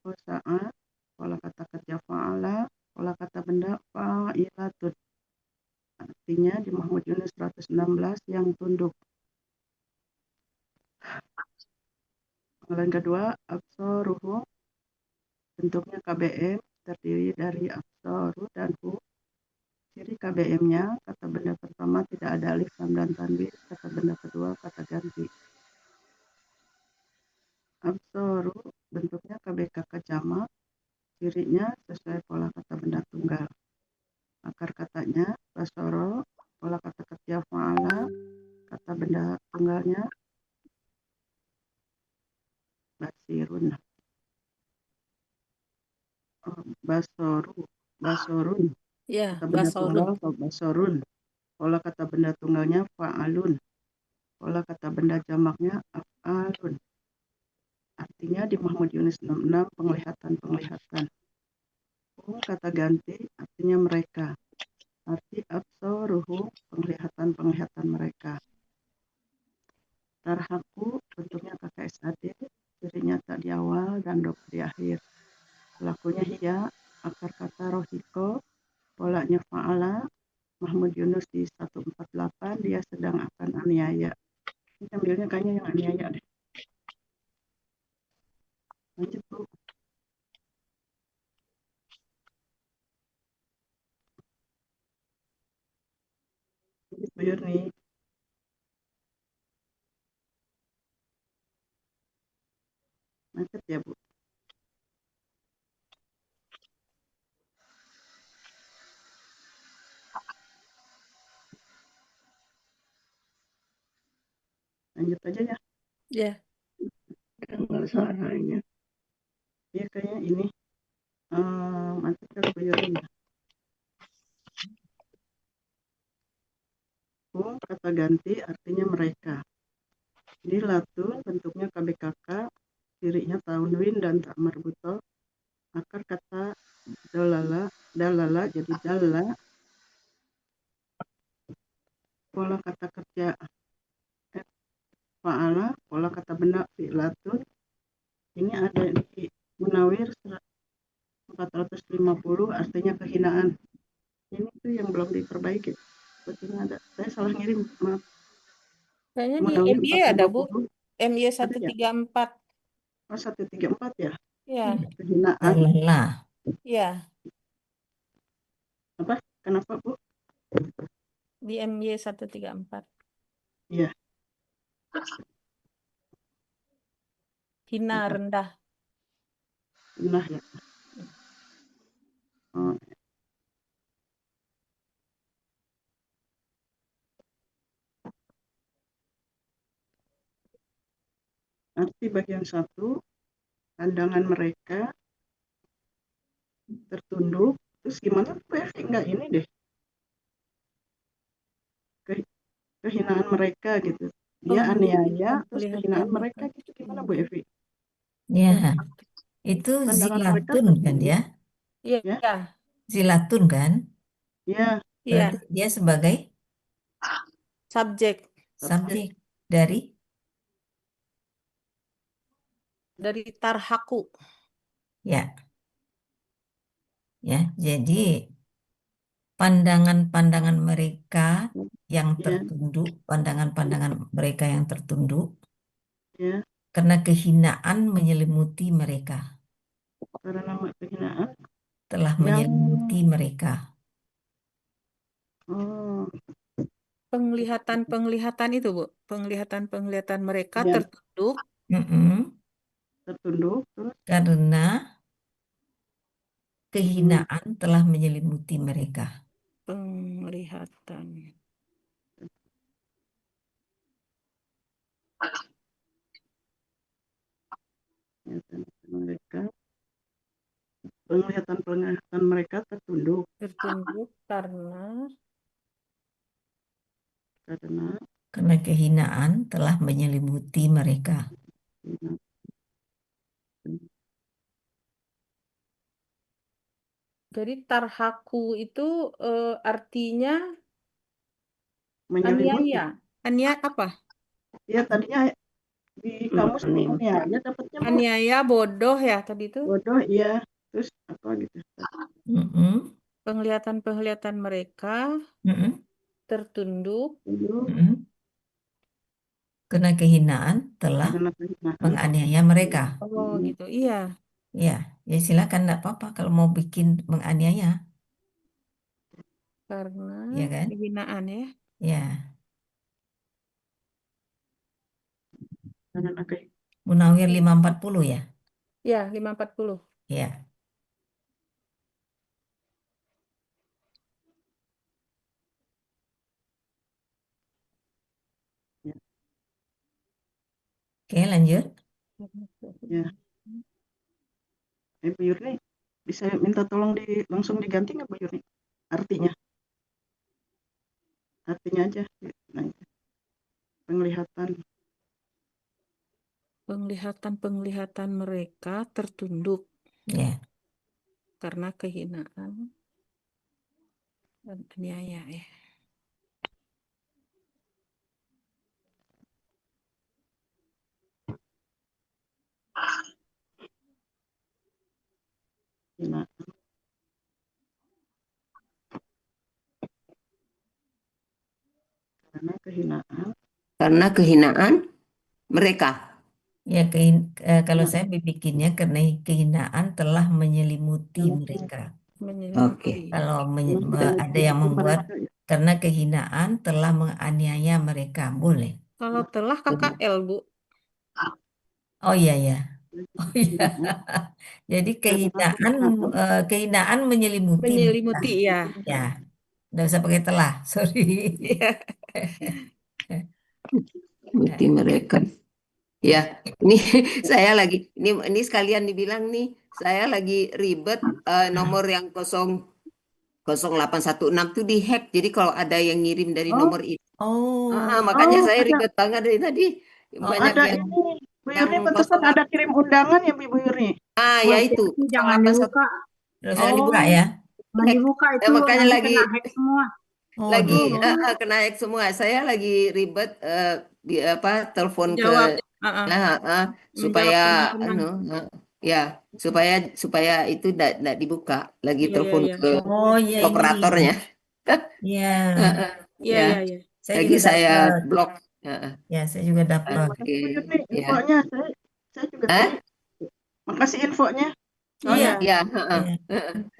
khosa'a, pola kata kerja fa'ala, pola kata benda fa'ilatun. Artinya di Muhammad Yunus 116 yang tunduk. Yang kedua, absoruhu, bentuknya KBM, terdiri dari absoru dan hu. Ciri KBM-nya, kata benda pertama tidak ada alif, lam, dan tanwin. Kata benda kedua, kata ganti. Absoru, bentuknya KBKK jamak. Cirinya sesuai pola kata benda tunggal. Akar katanya basoro, pola kata kerja fa'ala, kata benda tunggalnya basirun. Basorun, Ya, kata benda basorun. tunggal basorun. Pola kata benda tunggalnya fa'alun. Pola kata benda jamaknya af'alun. Artinya di Muhammad Yunus 66 penglihatan. Kata ganti artinya mereka. Arti absoruhu, penglihatan mereka. Tarhaku, bentuknya KKSAD, cirinya tak di awal dan dok di akhir. Pelakunya hia, akar kata rohiko, polanya fa'ala. Muhammad Yunus di 148, dia sedang akan aniaya. Ini ambilnya kayaknya yang aniaya deh. Lanjut, Bu. Lanjut, Bu Yurni. Lanjut ya, Bu. Lanjut aja ya. Ya. Dengar suaranya. Iya kayaknya ini. Mantap kan Bu Yurni. Kata ganti artinya mereka. Di latun bentuknya KBKK, cirinya tanwin dan tak marbuto. Akar kata dalala jadi dalla. Pola kata kerja fa'ala, pola kata benda fi'latun. Ini ada di Munawir 450, artinya kehinaan. Ini tuh yang belum diperbaiki. Sepertinya ada. Saya salah ngirim, maaf. Kayaknya di Munawir MY ada, Bu. 450. MY Ada ya? 134. Oh, 134 ya? Ya, Kehinaan. Lelah. ya. Apa? Kenapa, Bu? Di MY 134. Iya. Hina rendah. Nah ya. Oh. Arti bagian 1, pandangan mereka tertunduk. Terus gimana tuh ya? Enggak ini deh. Kehinaan mereka gitu. Dia aniaya, terus kehinaan mereka gitu. Gimana Bu Evi? Ya, itu Pandangan mereka zilatun kan tertunduk. ya? Iya. Ya. Zilatun kan? Iya. Iya. Berarti dia sebagai Subjek. subjek dari Tarhaku. ya. Ya, jadi pandangan-pandangan mereka yang Ya. tertunduk, pandangan-pandangan mereka yang tertunduk, Ya. karena kehinaan menyelimuti mereka, Karena kehinaan telah yang menyelimuti mereka. oh, Penglihatan itu, Bu. Penglihatan mereka ya. tertunduk. Tertunduk terus Karena kehinaan telah menyelimuti mereka. Penglihatan. mereka. Penglihatan mereka tertunduk. Tertunduk karena kehinaan telah menyelimuti mereka. Jadi tarhaku itu artinya Menyelimuti. aniaya. Aniaya apa? Ya tadinya di kamus aniaya dapatnya aniaya bodoh ya tadi itu. Bodoh iya. Terus apa gitu? Penglihatan mereka tertunduk Karena kehinaan telah karena kehinaan. menganiaya mereka. Oh gitu, iya. Ya, ya silakan, enggak apa-apa kalau mau bikin menganiaya, Karena ya kan? kehinaan ya. Ya, Karena kehinaan. Munawir 540 ya. Ya, 540. Ya, Ya, oke lanjut. ya. Bu Yurni, bisa minta tolong langsung diganti nggak Bu Yurni? Artinya aja. Nah, penglihatan. Penglihatan mereka tertunduk Ya, karena kehinaan dan aniaya ya. Kehinaan. Karena kehinaan. Karena kehinaan mereka. ya kalau saya bikinnya karena kehinaan telah menyelimuti mereka. Oke. Kalau ada yang membuat karena kehinaan telah menganiaya mereka, boleh. Kalau telah KKL, Bu. Oh iya ya. Oh iya. Jadi kehinaan menyelimuti mereka. Menyelimuti ya. Ya, nggak usah pakai telah, sorry. Iya. Seperti mereka. Ya, ini saya lagi ini sekalian dibilang nih, saya lagi ribet nomor yang 0816 tuh dihack. Jadi kalau ada yang ngirim dari nomor itu, Oh, makanya saya ada. ribet banget dari tadi. Oh, Banyak Ada yang ini, Bu yang Yurni pantesan ada kirim undangan ya Bu Yurni? ya itu Jangan 0816. dibuka. terus saya dibuka ya. Jangan dibuka itu makanya nanti lagi kena hack semua. Oh, lagi gitu. kena hack semua. Saya lagi ribet telepon ke Jawab. supaya Menjawab teman-teman. ya supaya itu tidak dibuka. Lagi Iya, telepon iya, ke Oh iya ini. operatornya. Iya, iya, Ya, iya, iya. saya lagi juga saya dapat. blok. Ya, saya juga dapat. Oke, Bu Yurni, ya. infonya saya juga Hah? tadi. Makasih infonya. Iya. Ya, Iya.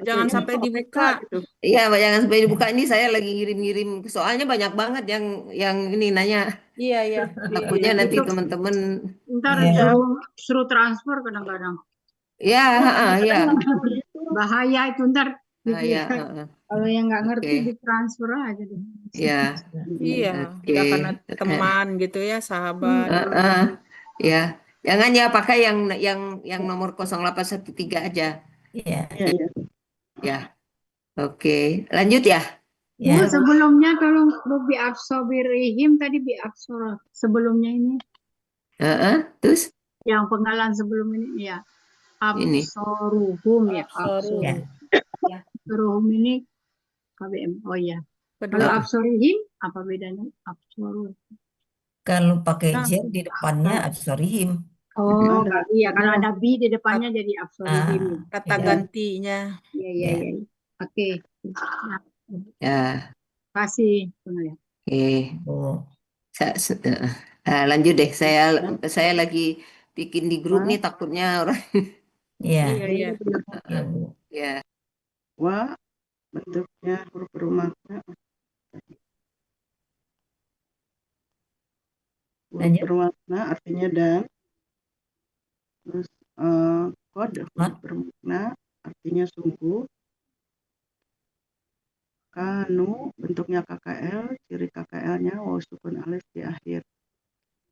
Jangan Ini sampai kok dibuka. BK gitu. iya, jangan sampai dibuka. Ini saya lagi ngirim-ngirim, soalnya banyak banget yang ini nanya. Iya, iya. Takutnya nanti Itu teman-teman, ntar Iya. suruh transfer kadang-kadang. ya, ya, Bahaya itu ntar ya, kalau yang nggak ngerti oke, ditransfer aja deh. ya, Iya. oke, Nggak karena teman gitu ya, sahabat. ya, jangan ya pakai yang nomor 0813 aja, Iya. Iya, iya. ya, oke, lanjut ya. Bu, Ya. sebelumnya tolong Bu biabsorberihim tadi biabsor sebelumnya ini Terus yang penggalan sebelum ini ya ini, absoruhum ya Soru. Ya. absoruhum ini KBM. Oh ya. Kalau Kedua. absorihim apa bedanya? Absoru. Kalau pakai Nah, j di depannya absorihim. Oh, iya kalau ada B di depannya jadi absorihim. kata Iya. gantinya. Iya, iya, Ya. iya. Oke. ya, Kasih. oke. Oh. Lanjut deh, saya lagi bikin di grup nih, takutnya orang, Iya. Iya, iya. Ya, Bu. ya, Wa bentuknya huruf bermakna. Huruf Lanjut. bermakna artinya dan. Terus kode huruf bermakna artinya sungguh. Kanu bentuknya KKL, ciri KKL-nya waw sukun alif di akhir.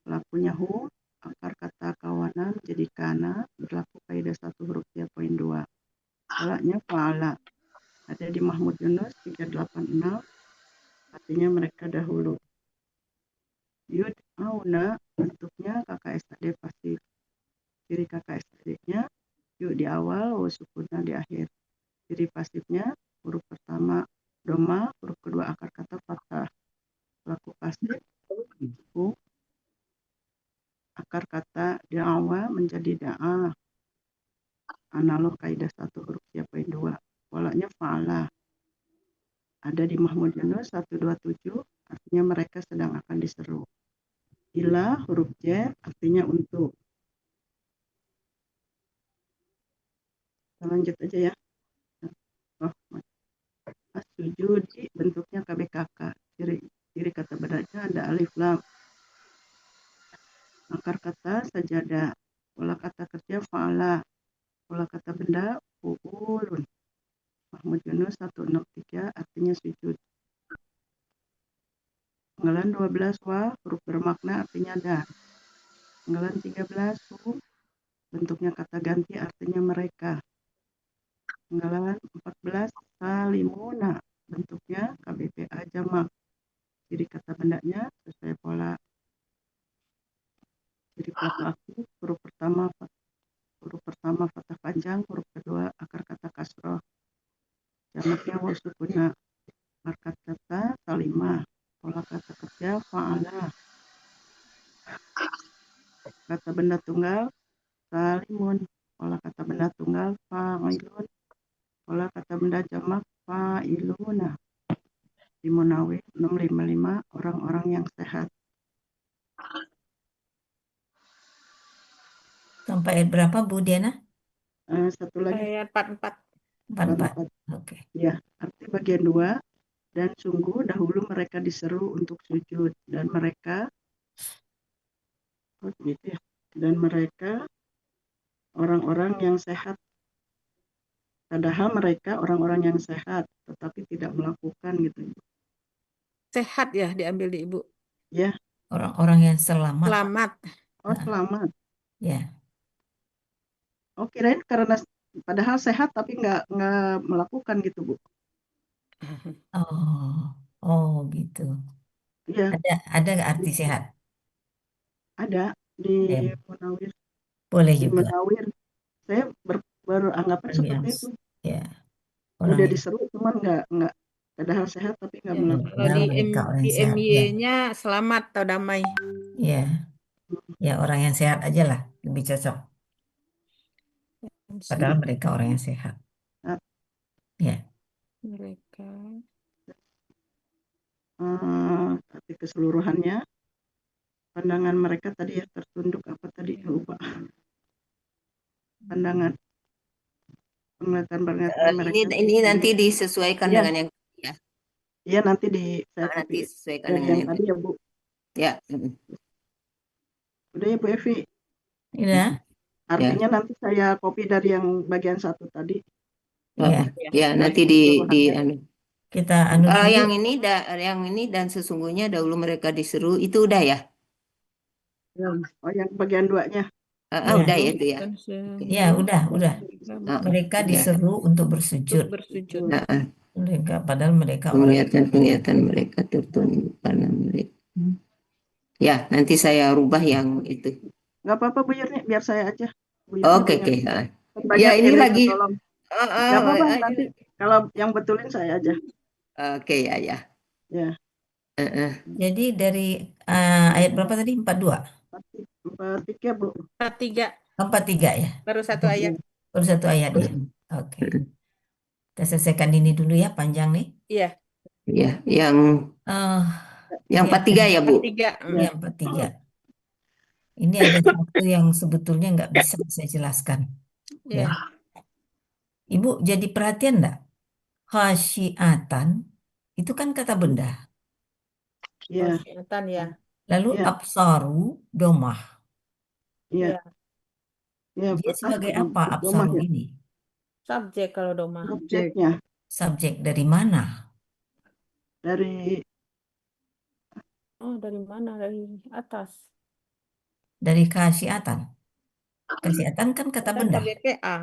Pelakunya hu, akar kata kawanan jadi kana, berlaku kaidah 1 huruf 3.2. Falanya fa'ala. Ada di Mahmud Yunus 386, artinya mereka dahulu. Yud auna bentuknya KKSAD pasif. Ciri KKSAD-nya yud di awal, waw sukunnya di akhir. Ciri pasifnya huruf pertama doma, huruf kedua akar kata fathah. Pelaku pasif hu, akar kata da'awa menjadi da'a. Analog kaidah 1 huruf 3.2. Polanya fa'ala. Ada di Mahmud Yunus 127, artinya mereka sedang akan diseru. Ila huruf J artinya untuk. Kita lanjut aja ya. Oh, as-sujudi bentuknya KBKK. Ciri kata bedanya ada alif lam. Akar kata sajadah. Pola kata kerja fa'ala. Pola kata benda fu'ulun. Mahmud Yunus 163 artinya sujud. Penggalan 12 wa huruf bermakna artinya dan. Penggalan 13 hu bentuknya kata ganti artinya mereka. Penggalan 14 salimuna bentuknya KBPA jamak. Jadi kata bendanya sesuai pola. Jadi pelaku huruf pertama fathah panjang, huruf kedua akar kata kasroh. Jamaknya wasukuna. Markat kata salimah. Pola kata kerja fa'ala. Kata benda tunggal salimun. Pola kata benda tunggal fa'ilun. Pola kata benda jamak fa'iluna. Di Munawir 655 orang-orang yang sehat. Sampai ayat berapa, Bu Diana? Satu lagi Ayat 44. 44. Oke. ya, arti bagian 2. Dan sungguh dahulu mereka diseru untuk sujud dan mereka gitu ya. Dan mereka orang-orang yang sehat. Padahal mereka orang-orang yang sehat tetapi tidak melakukan gitu. Sehat ya diambil di Ibu. Ya, Orang-orang yang selamat. Selamat. oh selamat. Ya. Oh kirain karena padahal sehat tapi nggak melakukan gitu Bu. Oh gitu. Iya, Ada nggak arti sehat? ada di Eh, Munawir. boleh Di juga. Munawir saya baru anggapan seperti Yang itu. ya orang Udah yang diseru cuman nggak padahal sehat tapi nggak Ya, melakukan. kalau padahal mereka orang di yang sehat. Ya, MY-nya selamat atau damai. ya, ya orang yang sehat aja lah lebih cocok. Padahal mereka orang yang sehat. Nah, Ya. Mereka. Arti keseluruhannya pandangan mereka tadi ya tertunduk apa tadi lupa. Pandangan penglihatan mereka. Ini nanti disesuaikan Iya. dengan yang ya. Iya nanti saya Nanti copy sesuaikan dari dengan yang yang tadi ya Bu. ya. Udah ya Bu Evi. Ya. Artinya nanti saya copy dari yang bagian satu tadi. Ya. Ya, nanti di anu. Kita anu Kalau dulu. yang ini dan sesungguhnya dahulu mereka diseru itu udah ya? Oh yang bagian 2-nya. Ya. Udah ya itu ya. Ya, udah. Mereka Ya. diseru untuk bersujud. Bersujud. Mereka padahal mereka orang Penglihatan mereka tertunduk karena mereka. Ya, nanti saya rubah yang itu. Nggak apa-apa Bu Yurni, biar saya aja. Bu Yurni Oke. banyak. Ya, Banyak ini minta lagi. tolong. Nggak apa-apa nanti kalau yang betulin saya aja. Oke, ya. Ya. Jadi dari ayat berapa tadi? 42? 43 Bu. 43. 43 ya? Baru satu ayat. Baru satu ayat ya? Oke. Kita selesaikan ini dulu ya, panjang nih. Iya. Ya, yang Ini 43 ya, Bu? 43. Ini 43. Ini ada satu yang sebetulnya nggak bisa saya jelaskan. Iya. Ya. Ibu jadi perhatian enggak? Khasyiatan itu kan kata benda. Iya. Kesehatan ya. Lalu Iya. absaru domah. Iya. Iya. Dia sebagai apa absaru ini? Subjek kalau doma. Subjeknya Subjek dari mana? dari Oh, dari mana? Dari atas. Dari khasyiatan. Khasyiatan kan kata Kan benda. KBPA.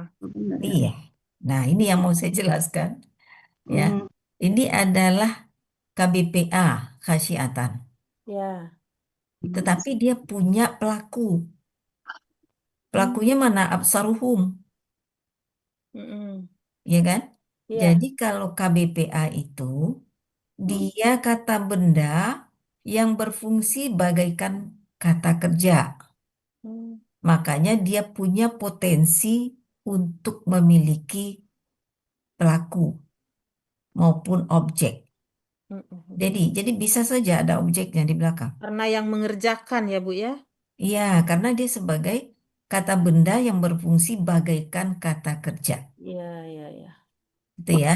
Iya. Nah, ini yang mau saya jelaskan. Ya. Ini adalah KBPA, khasyiatan. Ya. Tetapi dia punya pelaku. Pelakunya mana? Absaruhum. Ya kan? Iya. Jadi kalau KBPA itu dia kata benda yang berfungsi bagaikan kata kerja. Makanya dia punya potensi untuk memiliki pelaku maupun objek. Mm-mm. Jadi bisa saja ada objeknya di belakang. Karena yang mengerjakan ya Bu ya. Iya, karena dia sebagai kata benda yang berfungsi bagaikan kata kerja. Iya, iya, iya. Gitu ya.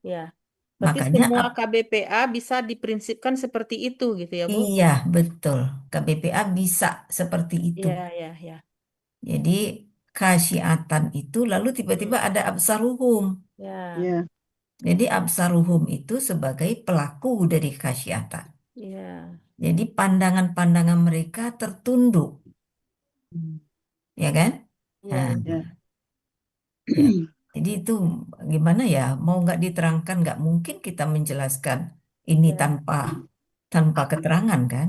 Ya. Berarti Makanya semua KBPA bisa diprinsipkan seperti itu gitu ya Bu? iya, betul. KBPA bisa seperti itu. Iya, iya, iya. Jadi khasyiatan itu lalu tiba-tiba ada absaruhum. Ya, Ya, Jadi absaruhum itu sebagai pelaku dari khasyiatan. iya. Jadi pandangan-pandangan mereka tertunduk, ya kan? Iya, Nah, iya. ya. Jadi itu gimana ya? Mau nggak diterangkan nggak mungkin kita menjelaskan ini Ya. tanpa keterangan kan?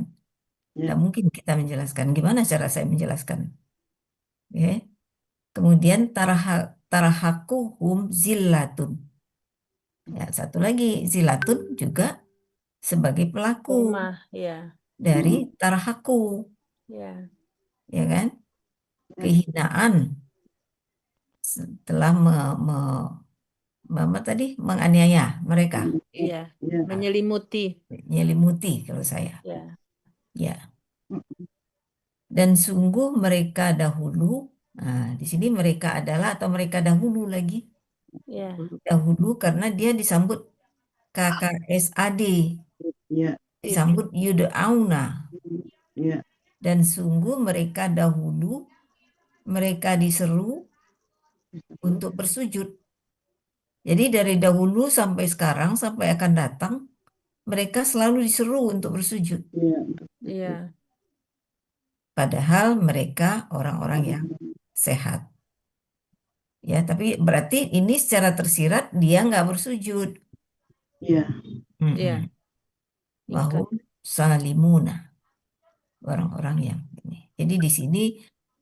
ya, Nggak mungkin kita menjelaskan. Gimana cara saya menjelaskan? Ya. Kemudian tarahakuhum zillatun. Ya, satu lagi zillatun juga sebagai pelaku Rumah, ya. dari tarahaku, Ya. ya kan? Kehinaan setelah apa tadi menganiaya mereka, Iya. ya, Menyelimuti. nyelimuti kalau saya. Ya. Ya, dan sungguh mereka dahulu. Nah, di sini mereka adalah atau mereka dahulu lagi. Ya. Dahulu karena dia disambut KKSAD, ya, disambut Yud'auna. ya, Dan sungguh mereka dahulu, mereka diseru untuk bersujud. Jadi dari dahulu sampai sekarang, sampai akan datang, mereka selalu diseru untuk bersujud. ya, Iya. Padahal mereka orang-orang yang sehat. Ya, tapi berarti ini secara tersirat dia nggak bersujud. ya, Iya. Mm-mm. Wahum salimuna, orang-orang yang ini. Jadi di sini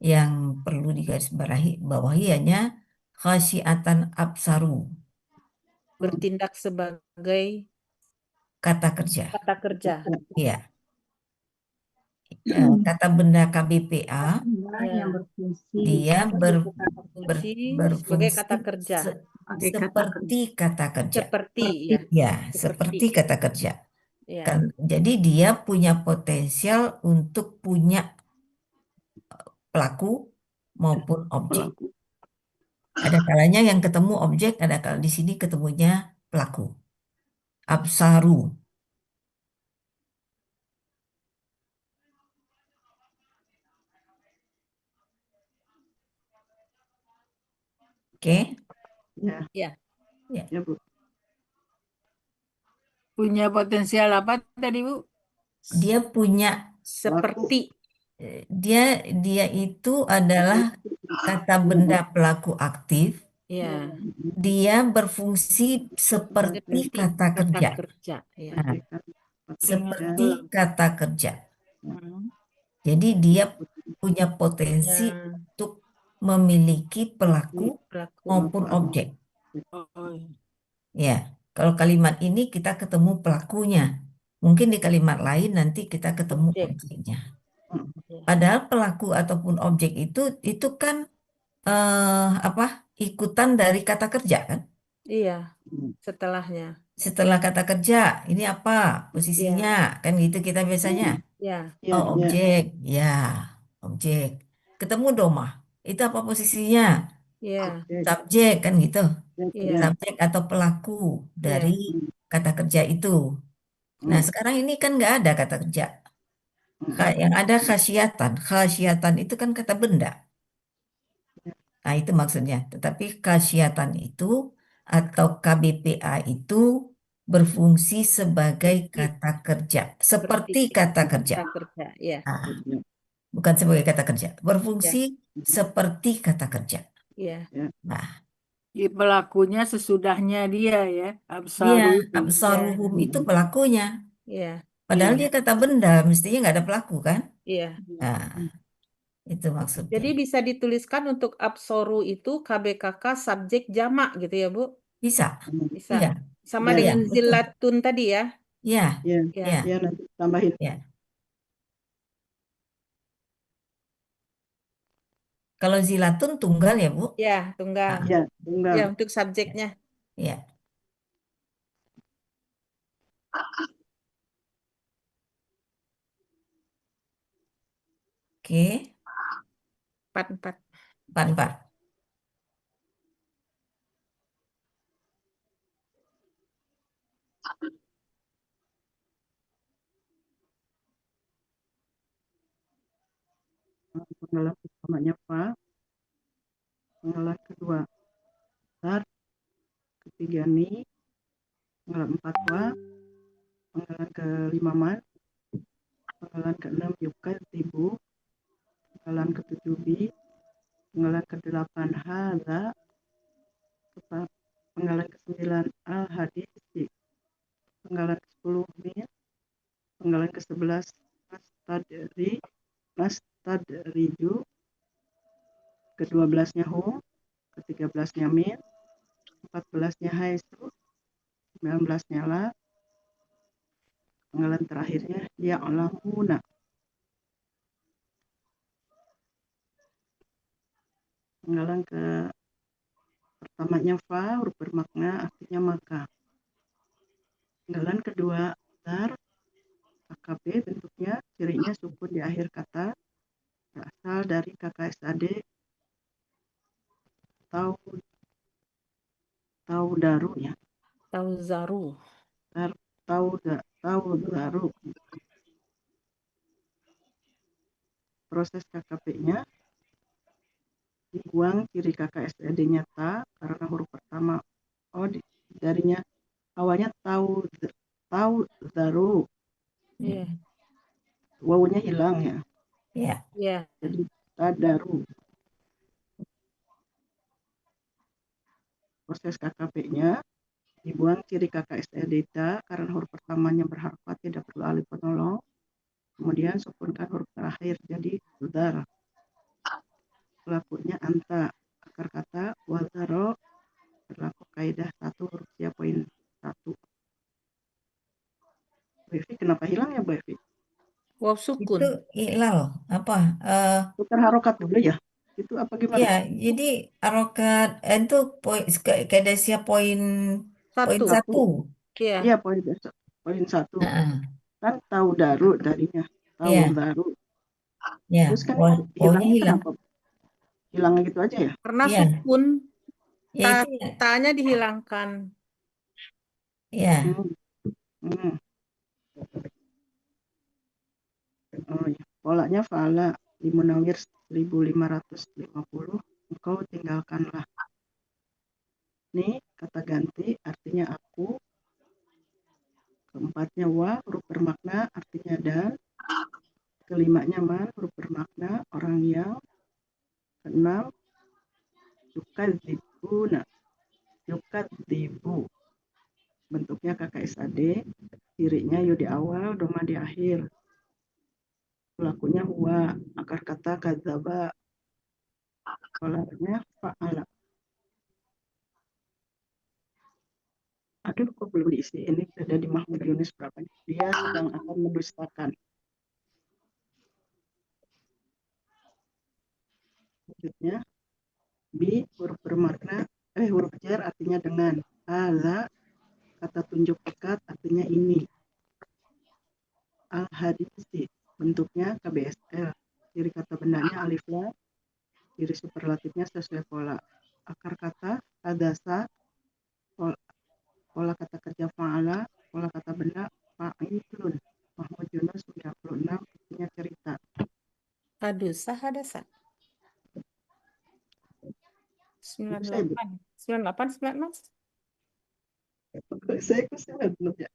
yang perlu digarisbawahi hanya khasyiatan absaru, Bertindak sebagai kata kerja. kata kerja. Iya. Kata benda KBPA Yang berfungsi dia Berfungsi sebagai berfungsi kata kerja. sebagai kata seperti kata kerja. Seperti ya. Ya, seperti kata kerja. Ya. Jadi dia punya potensial untuk punya pelaku maupun objek. Ada kalanya yang ketemu objek, ada kala di sini ketemunya pelaku. Absaru. Oke. ya, Ya. ya, Bu. Punya potensial apa tadi, Bu? Dia punya Seperti. dia itu adalah kata benda pelaku aktif. Ya. Dia berfungsi seperti kata kerja. kerja. Ya. Nah, seperti kata kerja. Hmm. Jadi dia punya potensi Ya. untuk memiliki pelaku Pelaku. maupun objek. Oh, iya. Ya, kalau kalimat ini kita ketemu pelakunya. Mungkin di kalimat lain nanti kita ketemu Objek. objeknya. Ya. Padahal pelaku ataupun objek itu kan ikutan dari kata kerja kan? Iya. Setelahnya. Setelah kata kerja, ini apa posisinya? Kan gitu kita biasanya. Ya. Ya, Oh, ya, objek. Ya, objek. Ketemu domah. Itu apa posisinya? Ya. Subjek kan gitu. Iya. Subjek atau pelaku dari kata kerja itu. Nah, sekarang ini kan nggak ada kata kerja. Yang ada khasyiatan. Khasyiatan itu kan kata benda. Nah, itu maksudnya. Tetapi khasyiatan itu atau KBPA itu berfungsi sebagai kata kerja. Seperti kata kerja. Kata kerja. Ya. Nah, bukan sebagai kata kerja. Berfungsi seperti kata kerja. Iya. Nah, Jadi pelakunya sesudahnya dia ya, dia absaru itu. absaruhum itu pelakunya. Iya. Padahal Iya. dia kata benda, mestinya nggak ada pelaku kan? Iya. Nah, itu maksudnya. Jadi bisa dituliskan untuk absoru itu KBKK subjek jamak gitu ya, Bu? Bisa. Bisa. Iya. Sama Iya, dengan betul. zillatun tadi ya. Iya. ya, Iya. ya, nanti tambahin. Ya. Kalau zilatun tunggal ya, Bu? Ya, tunggal. Ya, tunggal. Ya, untuk subjeknya. Iya. Oke, 44. 44. Penggalan pertamanya fa, penggalan kedua dar, ketiga ni, penggalan 4 wa, penggalan kelima man, penggalan keenam yukadzibu, penggalan ketujuh bi, penggalan ke-8 hadza, penggalan ke-9 al-hadisi, penggalan ke-10 min, penggalan ke-11 nastadriju, ke-12-nya hum, ke-13-nya min, 14-nya haisu, 19-nya la, penggalan terakhirnya ya'lamuna. Penggalan ke pertamanya fa, huruf bermakna artinya maka. Penggalan kedua dar, AKB bentuknya, cirinya sukun di akhir kata, berasal dari KKSAD tahu daru ya, Tauzaru. tahu daru. Proses KKP-nya dibuang ciri KKSAD-nya ta karena huruf pertama jarinya awalnya tahu daru, Iya. wawunya hilang ya, Ya, Iya. jadi tadaru. Proses KKP-nya dibuang ciri KKSAD ta karena huruf pertamanya berharokat, tidak perlu alif penolong, kemudian sukunkan huruf terakhir jadi udar. Pelakunya anta, akar kata wazaro, berlaku kaidah 1 huruf sia poin 1. Bu Evi, kenapa hilang ya Bu Evi? Waw itu sukun. ilal apa? Putar harokat dulu ya? Itu apa gimana? Ya, jadi harokat itu kaidah poin 1. 1. Iya. Iya, poin 1. Heeh. Kan tahu daru tadinya, tahu Iya, daru. ya, Terus kan wawunya hilangnya hilang. kenapa? Hilangnya gitu aja ya? Karena Iya, sukun, ya itu ya. ta-nya dihilangkan. Ya, Hmm. Hmm. Oh, ya. Polanya fa'ala di Munawir 1550, engkau tinggalkanlah. Nih kata ganti artinya aku. Keempatnya wa, huruf bermakna artinya dan. Kelimanya man, huruf bermakna orang yang. Keenam yukadzibuna, yukadzibu, bentuknya KKSAD, cirinya yu di awal, doma di akhir. Pelakunya huwa, akar kata kadzaba, polanya fa'ala. Aduh, kok belum diisi? Ini ada di Mahmud Yunus berapa? Dia sedang akan mendustakan. Selanjutnya, bi, huruf bermakna, huruf jar artinya dengan. Ala, kata tunjuk dekat artinya ini. Al-hadisi, bentuknya KBSL. Ciri kata bendanya alif lam, ciri superlatifnya sesuai pola. Akar kata hadasa, pola kata kerja fa'ala, pola kata benda fa'ilun. Mahmud Yunus 96, artinya cerita. Hadusa, hadasa. 98. 98, 19. Saya kesana belum ya.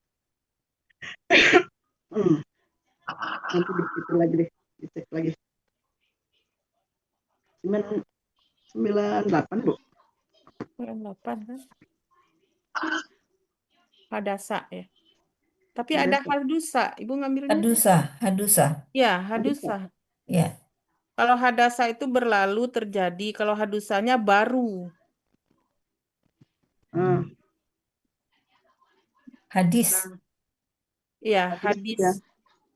Nanti itu lagi deh, dicek lagi. 98 Bu. 98 kan? Hadasa ya. Tapi Hadasa. ada hadusa. Ibu ngambilnya? hadusa. Ya, hadusa. Ya, Kalau hadasa itu berlalu terjadi. Kalau hadusanya baru. hadis. Ya, Hadis, hadis.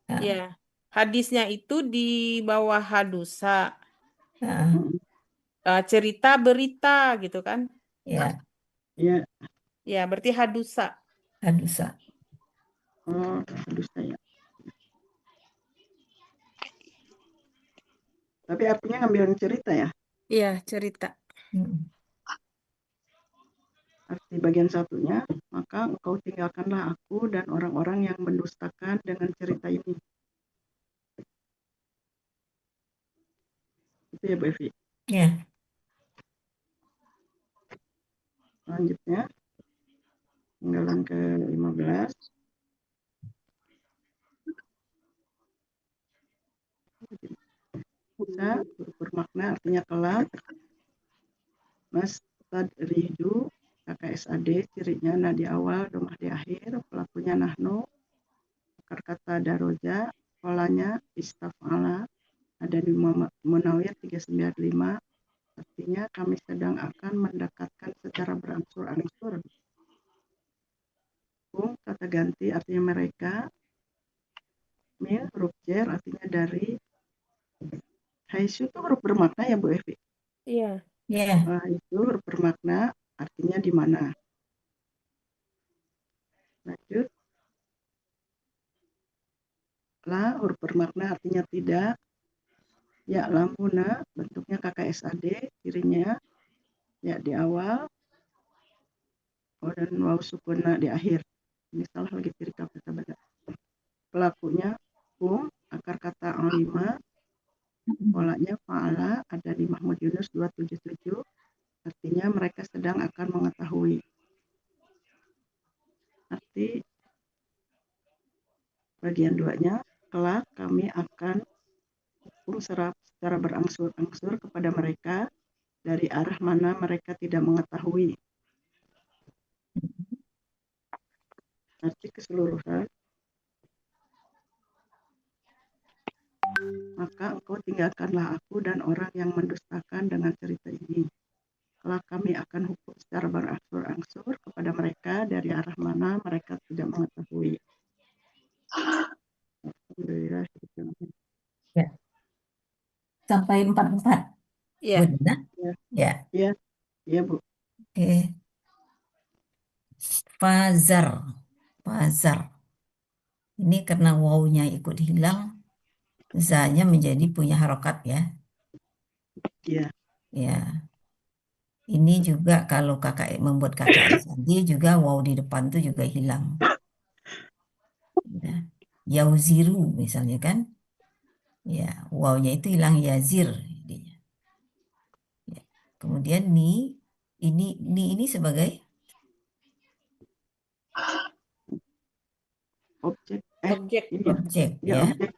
Nah, Ya. Hadisnya itu di bawah hadusa. nah, Cerita berita gitu kan. ya, Ya. Ya, berarti hadusa. hadusa. Oh, hadusa ya. Tapi artinya ngambil cerita ya. Iya, cerita. Mm. Arti bagian satunya, maka engkau tinggalkanlah aku dan orang-orang yang mendustakan dengan cerita ini. Itu ya Bu Evi. Ya, Selanjutnya, penggalan ke-15. Bisa bermakna artinya kelak. Mas tadridu KKSAD cirinya na di awal, domah di akhir, pelakunya nahnu, akar kata daroja, polanya istafala, ada di Munawir 395, artinya kami sedang akan mendekatkan secara berangsur-angsur. Kata ganti artinya mereka, min huruf jar artinya dari, haitsu itu huruf bermakna ya Bu Evi. Iya. ya, Itu huruf bermakna artinya di mana. Lanjut. La huruf bermakna artinya tidak. Ya lamuna bentuknya KKSAD, cirinya ya di awal, dan waw sukuna di akhir. Ini salah lagi ciri kata baca. Pelakunya akar kata 5, polanya fa'ala, ada di Mahmud Yunus 277, artinya mereka sedang akan mengetahui. Arti bagian 2-nya, kelak kami akan hukum secara berangsur-angsur kepada mereka dari arah mana mereka tidak mengetahui. Arti keseluruhan, maka engkau tinggalkanlah aku dan orang yang mendustakan dengan cerita ini. Kelak kami akan hukum secara berangsur-angsur kepada mereka dari arah mana mereka tidak mengetahui. Alhamdulillah. ya. Sampai 44. Iya. Benar? Ya. Iya Bu. Oke. Fazar. Ini karena wawunya ikut hilang, za-nya menjadi punya harokat ya. Iya. Ya. Ini juga kalau kakak membuat KKS dia juga waw di depan tuh juga hilang. Ya. Yauziru misalnya kan. Ya, wawnya itu hilang yazir. Ya. Kemudian ini sebagai Objek. Objek. objek Ya, ya. objek.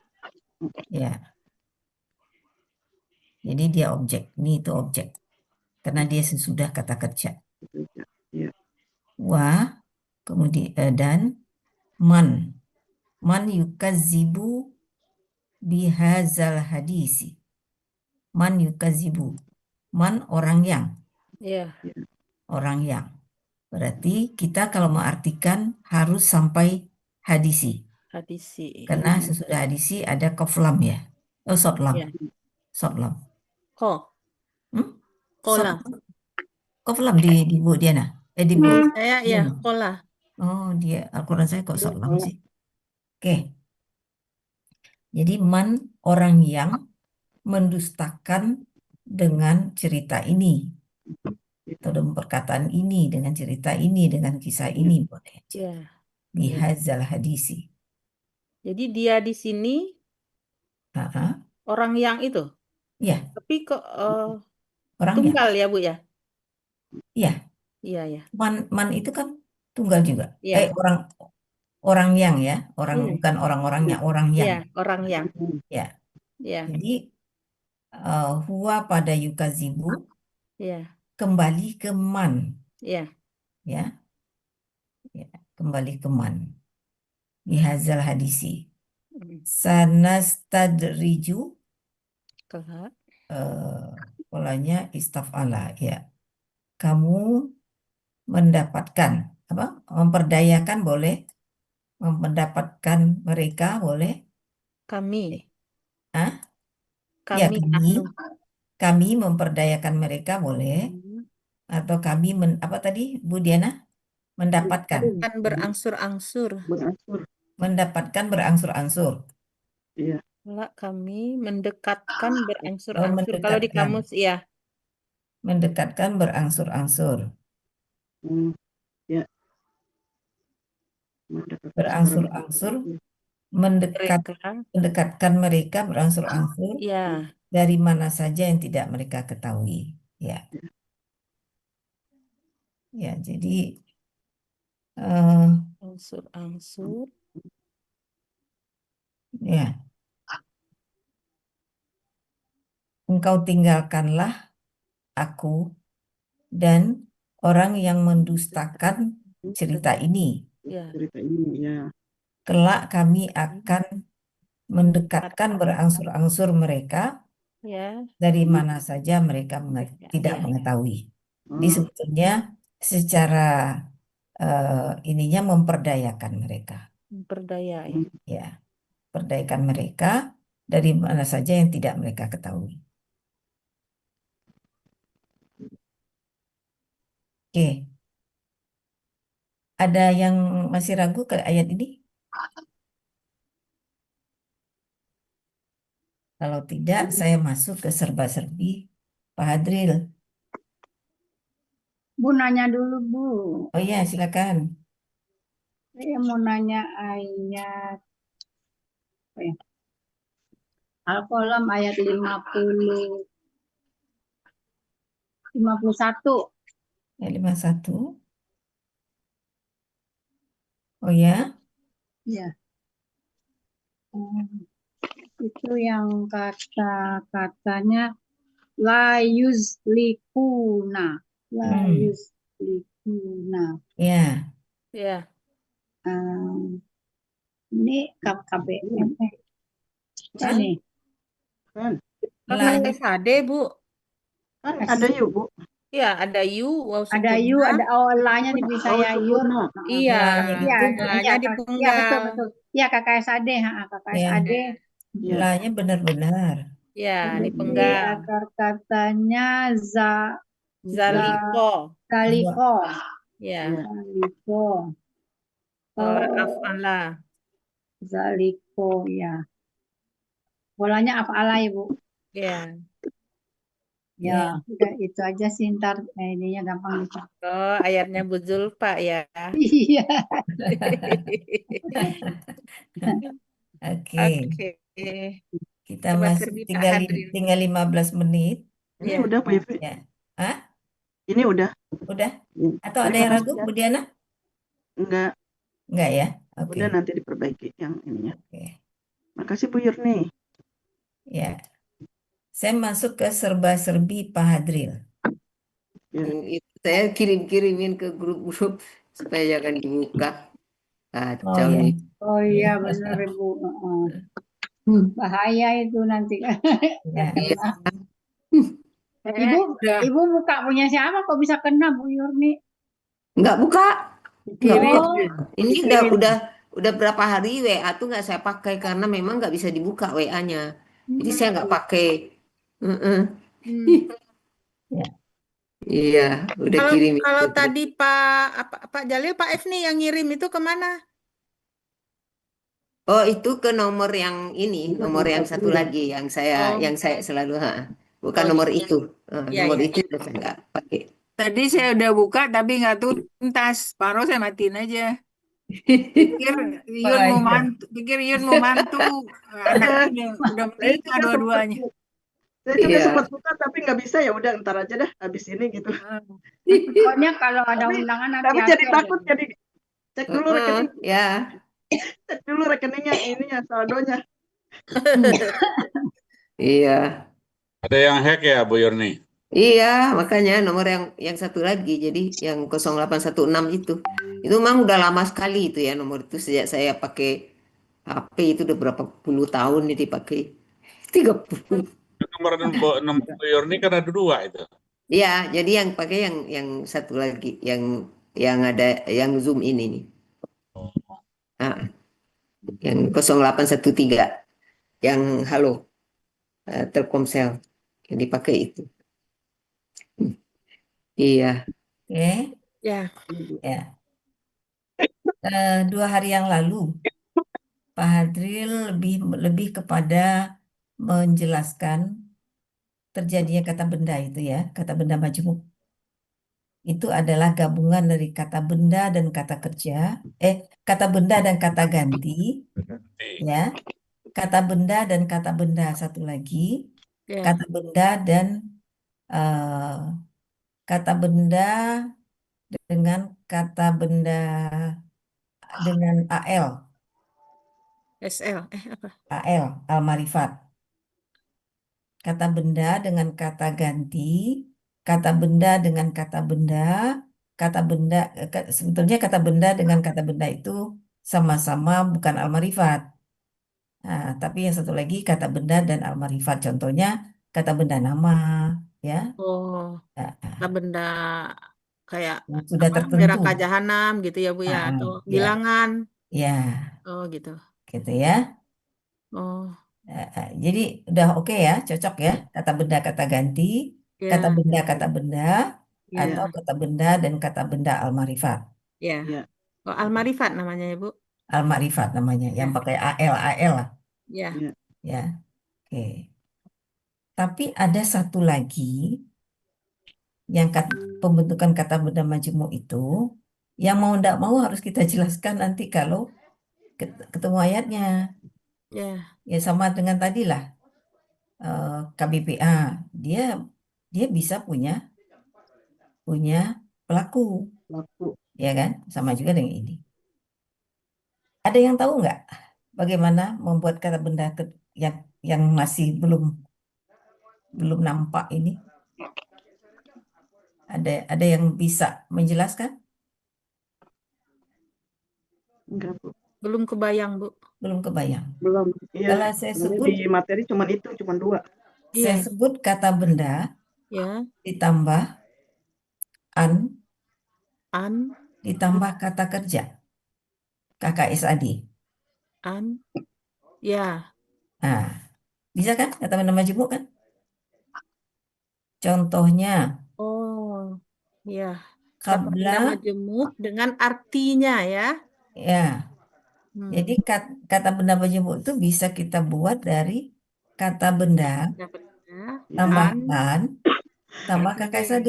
Ya. Jadi dia objek. Ini itu objek. Karena dia sesudah kata kerja. Iya. Wa, kemudian dan man yukazibu bihazal hadisi. Man yukazibu. Man orang yang. Iya. Orang yang. Berarti kita kalau mengartikan harus sampai hadisi. Hadisi. Karena sesudah hadisi ada koflam ya. Oh, sotlam. Iya. Sotlam. Ko. Kola. Kola. Koflam di Bu Diana. Di Bu. Saya ya kola. Oh, dia Al-Quran saya kok sotlam sih. Oke. Jadi man orang yang mendustakan dengan cerita ini. Atau dengan perkataan ini, dengan cerita ini, dengan kisah ini. Boleh. Iya. Bihazal hadisi. Jadi dia di sini orang yang itu. Iya. Tapi kok orang tunggal ya Bu ya? Iya. Iya ya. Man itu kan tunggal juga. Iya. Orang yang ya, bukan orang-orangnya, orang yang. Iya, orang yang. Ya. Iya. Jadi huwa pada yukazibu. Iya. Kembali ke man. Iya. Ya. Kembali ke man. Bihazal hadisi. Sanastadriju. Kelak. Polanya istaf'ala ya. Kamu mendapatkan apa? Memperdayakan boleh. Mendapatkan mereka boleh. Kami. Ya, kami memperdayakan mereka boleh. Atau kami apa tadi Bu Diana? Mendapatkan. Kan berangsur-angsur. Berangsur. Mendapatkan berangsur-angsur. Iya. Kelak kami mendekatkan Oh, berangsur-angsur. Kalau di mendekatkan. kamus ya. Mendekatkan berangsur-angsur. Hmm, ya, mendekatkan seorang Berangsur-angsur Mereka mendekatkan mereka berangsur-angsur ya dari mana saja yang tidak mereka ketahui. Ya, ya. Jadi angsur-angsur. ya, engkau tinggalkanlah aku dan orang yang mendustakan cerita ini. Ya. cerita ini ya. Kelak kami akan mendekatkan berangsur-angsur mereka Ya. dari mana saja mereka tidak Ya. mengetahui. Jadi Oh, sebetulnya secara ininya memperdayakan mereka. Berdaya ya. hmm, Ya, perdayakan mereka dari mana saja yang tidak mereka ketahui. Oke. Ada yang masih ragu ke ayat ini? Kalau tidak, saya masuk ke serba-serbi Pak Hadril. Bu nanya dulu Bu. Oh iya, silakan. Saya mau nanya ayat apa ya? Al-Qalam ayat 51. Ayat 51. Oh ya, Ya. Itu yang kata-katanya la yuzlikuna. La yuzlikuna. ya. Ya. Ini KBM. Hah? Ini. kan Pakai SAD, Bu. kan ada yuk Bu. Iya, ada you, wow Ada sempurna. yu, ada awalnya di bisa Oh, ya yu. sempurna. Iya, Lanya Iya, itu lanya iya, dipenggal. iya betul betul. Iya kakak SAD, kakak ya, SAD. Ya. lanya benar-benar. Ya, Jadi dipenggal. akar katanya Zaliko. zaliko, Ya, Ya. zaliko, tolak afala. zaliko ya. Bolanya afala Ibu. Ya. Ya, udah itu aja sih ntar ininya gampang dicatat. Oh, ayatnya Bu Zulfa ya. Iya. Oke, Oke. kita Coba masih serbi Pak tinggal Hadril. tinggal 15 menit. Ini Ya. udah Bu Ivi. Ya. Hah? Ini udah. Udah? Ya. Atau ada Terima yang ragu, kasih ya. Bu Diana? Enggak, Enggak ya? Oke. udah nanti diperbaiki yang ininya. Oke. Makasih Bu Yurni. Ya. Saya masuk ke serba-serbi Pak Hadril. Ya. Itu saya kirim-kirimin ke grup-grup supaya jangan dibuka. Oh Kacau ya. nih. Oh iya benar Ibu. Bahaya itu nanti. Ya. Iya. Ibu, Udah Ibu buka punya siapa kok bisa kena Bu Yurni? Nggak buka. Nggak kirim. buka. Ini udah berapa hari WA tuh nggak saya pakai karena memang nggak bisa dibuka WA-nya. Jadi saya nggak pakai. Heeh. Ya. Iya, udah kirim. Kalau tadi Pak Jalil, Pak F nih yang ngirim itu kemana? Oh, itu ke nomor yang ini, nomor yang satu lagi Oh. yang saya selalu, bukan Oh, nomor iya. itu. Iya, Nomor iya. itu udah saya nggak pakai. Tadi saya udah buka tapi nggak tuntas. Paruh saya matiin aja. Pikir Yun mau iya. mantu, anaknya udah Saya menikah juga dua-duanya. Saya juga Iya. sempat buka tapi nggak bisa, ya udah ntar aja dah habis ini gitu. Pokoknya kalau ada Tapi- undangan Tapi hati-hati jadi aja. takut, jadi cek dulu rekening, Ya, cek dulu rekeningnya, ininya saldonya. iya. Ada yang hack ya, Bu Yurni? Iya, makanya nomor yang satu lagi, jadi yang 0816 itu memang udah lama sekali itu ya nomor itu sejak saya pakai HP itu udah berapa puluh tahun ini dipakai. 30. Nomor Bu Yurni kan ada 2 itu. Iya, jadi yang pakai yang satu lagi, yang ada yang Zoom ini nih. Nah, yang 0813 yang halo Telkomsel yang dipakai itu. Iya. Oke. Ya. Ya. 2 hari yang lalu Pak Hadril lebih kepada menjelaskan terjadinya kata benda itu ya, kata benda majemuk. Itu adalah gabungan dari kata benda dan kata kerja, kata benda dan kata ganti, ya, kata benda dan kata benda satu lagi, Ya. kata benda dan eh, kata benda dengan kata benda dengan AL, SL. Apa? AL, al-marifat. Kata benda dengan kata ganti, kata benda dengan kata benda, kata benda, sebetulnya kata benda dengan kata benda itu sama-sama bukan al-marifat. Nah, tapi yang satu lagi kata benda dan al-marifat. Contohnya kata benda nama, ya. Oh, Nah, kata benda kayak yang sudah apa? tertentu. Neraka jahanam gitu ya, Bu ya, atau Ya, bilangan. ya, Oh, gitu. gitu ya. Oh, Jadi udah oke ya, cocok ya. Kata benda kata ganti, kata ya, benda kata benda, atau ya, kata benda dan kata benda al-marifat. ya. Ya, Oh, Al-Marifat namanya ya, Bu. Al-marifat namanya, yang Ya, pakai AL lah, ya. ya. ya. Oke. Tapi ada satu lagi yang pembentukan kata benda majemuk itu, yang mau tidak mau harus kita jelaskan nanti kalau ketemu ayatnya. Ya. Ya sama dengan tadi lah, KBPA, dia dia bisa punya pelaku, Laku. ya kan? Sama juga dengan ini. Ada yang tahu nggak bagaimana membuat kata benda yang masih belum nampak ini? Ada yang bisa menjelaskan? Enggak, Bu. Belum kebayang, Bu. Belum kebayang. Belum. Iya, Kalau saya sebenarnya sebut di materi cuman itu, cuman 2. Iya, saya sebut kata benda ya. ditambah an An, ditambah kata kerja KKSAD. an, ya. Nah, bisa kan kata benda majemuk kan? Contohnya Oh, ya. Kata benda kabla, majemuk dengan artinya ya. ya. Jadi Hmm. kata benda majemuk itu bisa kita buat dari kata benda Kata benda, tambah an, an tambah KKSAD.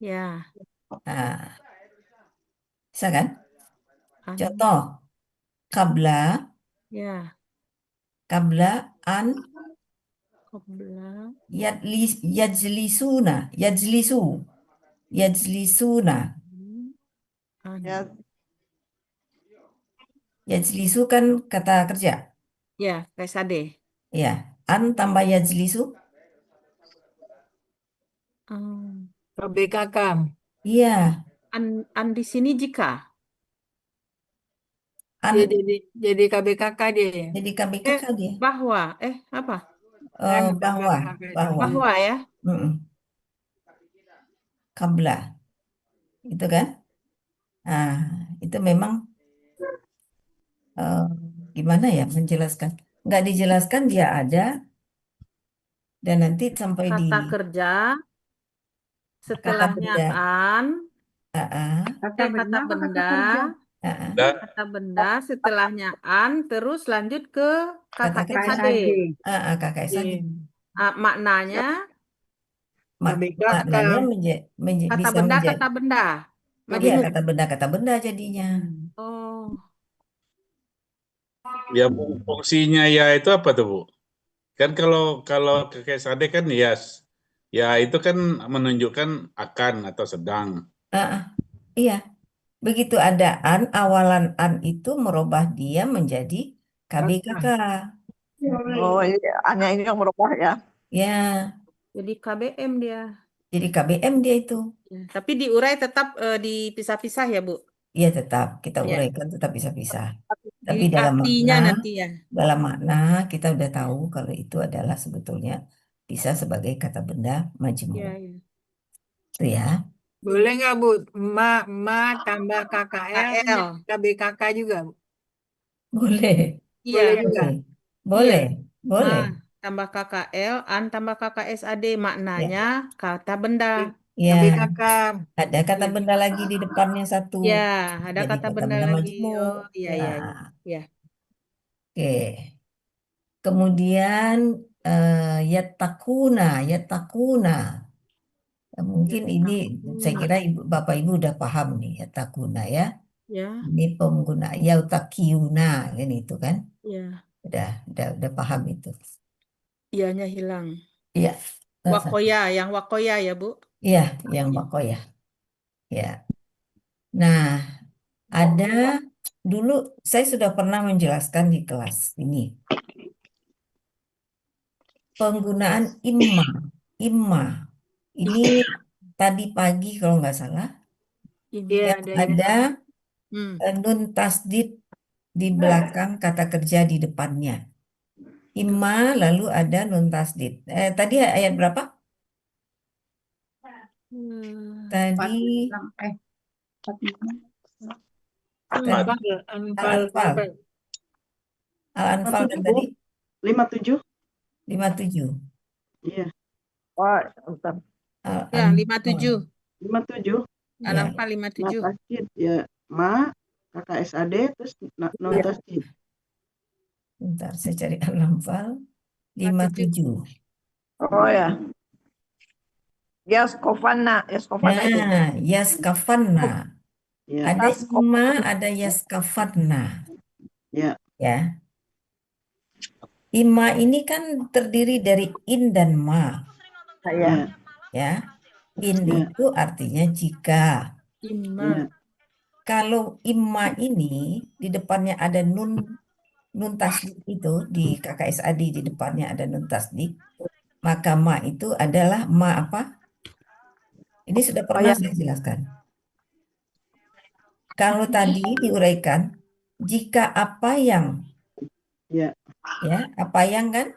ya, Nah, bisa kan? an, Contoh kabla ya. an Kobra, yajlisuna yajlisuna an. Ya, yajlisu kan kata kerja, Ya, KSAD. ya. An tambah yajlisu, Hmm. KBKK. iya. An di sini jika. Dia An jadi KBKK dia ya. jadi KBKK dia. Bahwa. Apa? Kan tambah Bahwa KKSAD. Bahwa ya. Mm-mm. Kabla itu kan. Nah, itu memang eh, gimana ya menjelaskan? Nggak dijelaskan dia ada dan nanti sampai di Kata kerja, kata setelahnya benda. an, Kata kata benda apa kata benda, kerja? Dan kata benda, setelahnya an, terus lanjut ke Kata kerja. KKSAD. KKSAD. Maknanya KBKK. Maknanya kata bisa benda, menjadi, kata benda. iya Majemuk. kata benda jadinya. Oh, ya fungsinya ya itu apa tuh, Bu? Kan kalau kalau ke KSAD kan ya ya itu kan menunjukkan akan atau sedang. Ah, ah, iya, begitu ada an, awalan an itu merubah dia menjadi KBKK. oh iya, hanya ini yang merubah ya. Ya, jadi KBM dia. jadi KBM dia itu. Ya, tapi diurai tetap dipisah-pisah ya, Bu. Iya tetap kita Ya, uraikan tetap bisa-bisa. Tapi di artinya nanti ya. dalam makna kita udah tahu kalau itu adalah sebetulnya bisa sebagai kata benda majemuk. Ya, ya. Itu ya. Boleh nggak Bu? Ma tambah KKL KL. KBKK juga Bu? Boleh. Iya, Boleh juga. Boleh. iya. Boleh. Boleh. Tambah KKL, an tambah KKSAD, maknanya Ya. kata benda. Ya. KBKK. Ada kata benda lagi di depannya satu. Ya, ada Jadi kata kata benda benda lagi. majemuk. Oh, iya, Ya. iya, iya. Ya. Oke. Kemudian yatakuna. Mungkin ini saya kira Bapak Ibu udah paham nih yatakuna ya. Ya, Ini pengguna yautakiuna kan itu kan. ya. Udah paham itu. Ianya hilang. Iya. Wakoya, yang wakoya ya, Bu. Iya, yang bakoya. Ya. Nah, ada dulu saya sudah pernah menjelaskan di kelas ini penggunaan imma. Ini tadi pagi kalau nggak salah Iya, yang ada ya. ada Hmm. nun tasdid di belakang kata kerja di depannya. Imma lalu ada nun tasdid. Tadi ayat berapa? Tadi 46, Anfal. Al-Anfal. Al-Anfal kan tadi 57. 57. Iya, Wah, bentar. Ya, Al-Anfal. 57. 57. Ya. Al-Anfal Nah, 57. tasdid ya ma KKSAD terus non tasdid. Bentar, saya cari Al-Anfal 57. Oh ya. Yaskofana itu. Nah, yaskafanna. Ya, Ada imma, ada yaskafanna. ya, Ya. Imma ini kan terdiri dari in dan ma. Ya. Ya. In Ya. itu artinya jika. Imma. ya, Kalau imma ini di depannya ada nun tasdid itu di KKSAD di depannya ada nun tasdid, maka ma itu adalah ma apa? Ini sudah pernah saya jelaskan. Kalau tadi diuraikan, jika apa yang, ya, ya, apa yang kan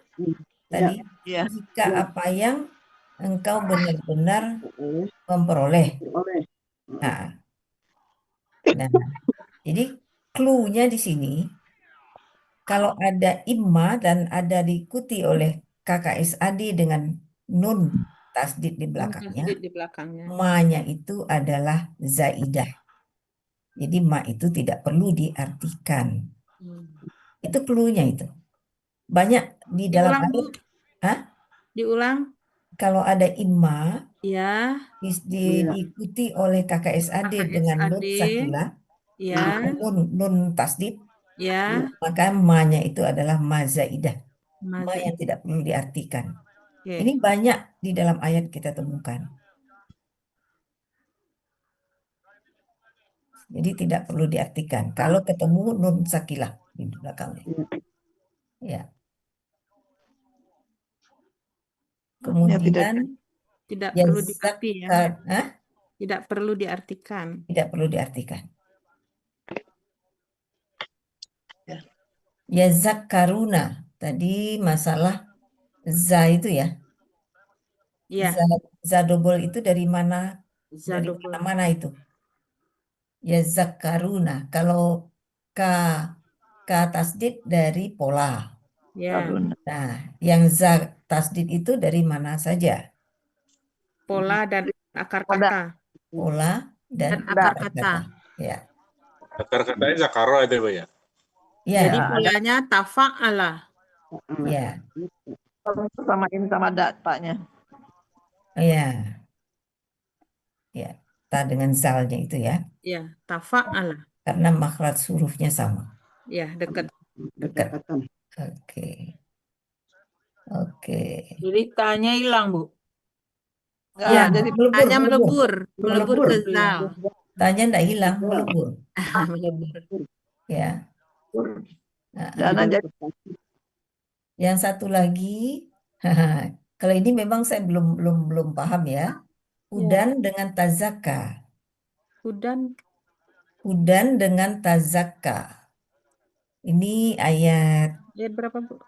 tadi, Ya. jika Ya. apa yang engkau benar-benar oleh memperoleh. oleh. Nah, jadi clue-nya di sini, kalau ada imma dan ada diikuti oleh KKSAD dengan nun tasdid di belakangnya, Tasdid di belakangnya. ma-nya itu adalah zaidah. Jadi ma itu tidak perlu diartikan. Itu clue-nya itu. Banyak di dalam Diulang, Bu. ayat. Hah? Diulang. Kalau ada imma Ya, diikuti oleh KKSAD dengan nun KKSAD. sakilah, Ya, nun tasdid, ya. maka ma-nya itu adalah ma zaidah. Ma Maza. yang tidak perlu diartikan. Oke. Ini banyak di dalam ayat kita temukan. Jadi tidak perlu diartikan. Kalau ketemu nun sakilah di belakangnya. Ya. Kemudian Tidak ya perlu diarti ya. Hah? Tidak perlu diartikan. Tidak perlu diartikan. Ya zakaruna. Tadi masalah za itu ya. Ya, Za double itu dari mana? za Dari double. mana itu? Ya zakaruna. Kalau ka tasdid dari pola. Ya, Nah, yang za tasdid itu dari mana saja? pola dan akar kata. Pola dan akar kata. Ya. Akar katanya zakaro itu Bu ya. Ya. Jadi polanya tafa'ala. Ya. Sama ini sama datanya. Ya. Ya. Ta dengan zalnya itu ya. Ya, tafa'ala. Karena makhraj hurufnya sama. Ya, dekat. Dekat. Oke. Oke. Jadi tanya hilang, Bu. Ya, jadi Tanya melebur ke zal. Tanya enggak hilang, melebur. Melebur. Ya. Dana jadi Yang satu lagi, kalau ini memang saya belum paham ya. Hudan dengan tazaka. Hudan dengan tazaka. Ini ayat berapa, Bu?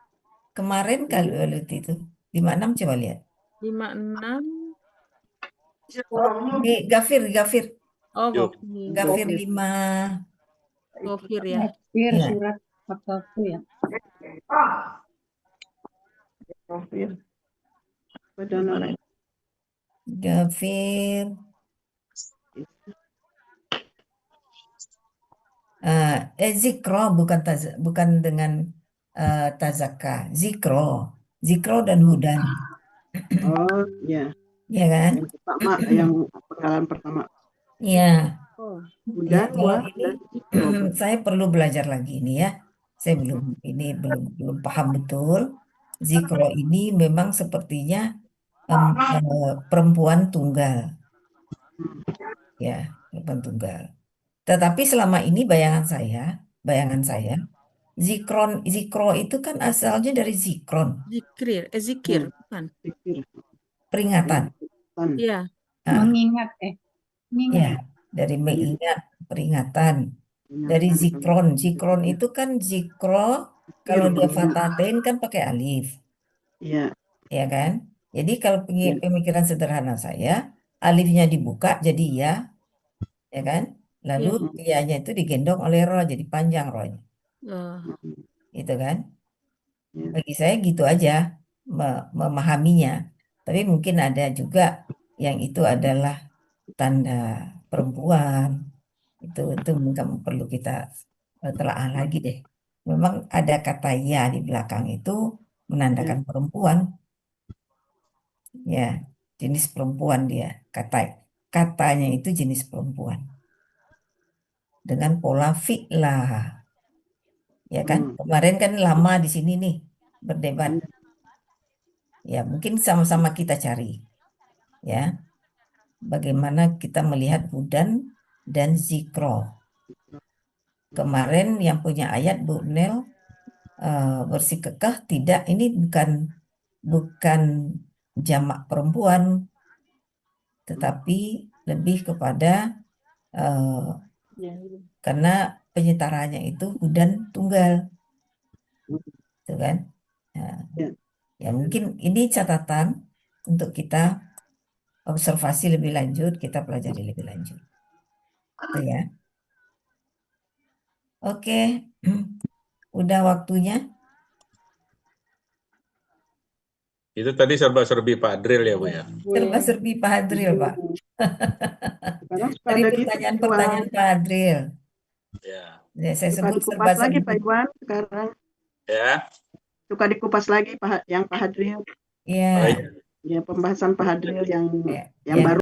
kemarin kali itu. 56 coba lihat. 56. Ini Gafir. Oh, Gafir 5. Gofir ya. Gafir Ya. surat 41 ya. Gafir. Zikro bukan dengan tazaka, zikro dan hudan, Oh, ya. ya kan? Yang pertama, yang pengalaman pertama. Ya, Oh, ya hudan, kalau wah, ini dan zikro. saya perlu belajar lagi ini ya. Saya belum paham betul. Zikro ini memang sepertinya perempuan tunggal, ya, perempuan tunggal. Tetapi selama ini bayangan saya, zikro itu kan asalnya dari zikron, Zikir, Hmm. bukan? Zikir. peringatan. Peringatan. Iya. Nah, Mengingat, ya, mengingat. dari mengingat, peringatan. Dari Peringatan. zikron itu kan zikro, kalau dia fatatain kan pakai alif, Iya. ya kan? Jadi kalau Iya. pemikiran sederhana saya, alifnya dibuka jadi ya kan? Lalu Iya. nya itu digendong oleh ro, jadi panjang rohnya, Oh, gitu kan? Iya. Bagi saya gitu aja memahaminya. Tapi mungkin ada juga yang itu adalah tanda perempuan. Itu mungkin perlu kita telaah lagi deh. Memang ada kata ya di belakang itu menandakan perempuan, ya, jenis perempuan dia. Katanya itu jenis perempuan dengan pola fi'lah, ya kan? Kemarin kan lama di sini nih berdebat. Ya, mungkin sama-sama kita cari, ya, bagaimana kita melihat hudan dan zikro. Kemarin yang punya ayat Bu Nel bersikekah tidak, ini bukan jamak perempuan, tetapi lebih kepada karena penyetaranya itu hudan tunggal, gitu kan? Nah, ya mungkin ini catatan untuk kita observasi lebih lanjut, kita pelajari lebih lanjut. Itu ya. Oke, udah waktunya. Itu tadi serba-serbi Pak Dril ya Bu ya. Serba-serbi Pak Hadril, Pak. Sekarang suka Dari ada gitu, pertanyaan-pertanyaan Pak Hadril. Ya. Ya, saya suka sebut dikupas lagi Pak serba-serbi. Iwan sekarang. Ya. Suka dikupas lagi yang Pak Hadril. Ya, Baik. Ya, pembahasan Pak Hadril yang ya. baru.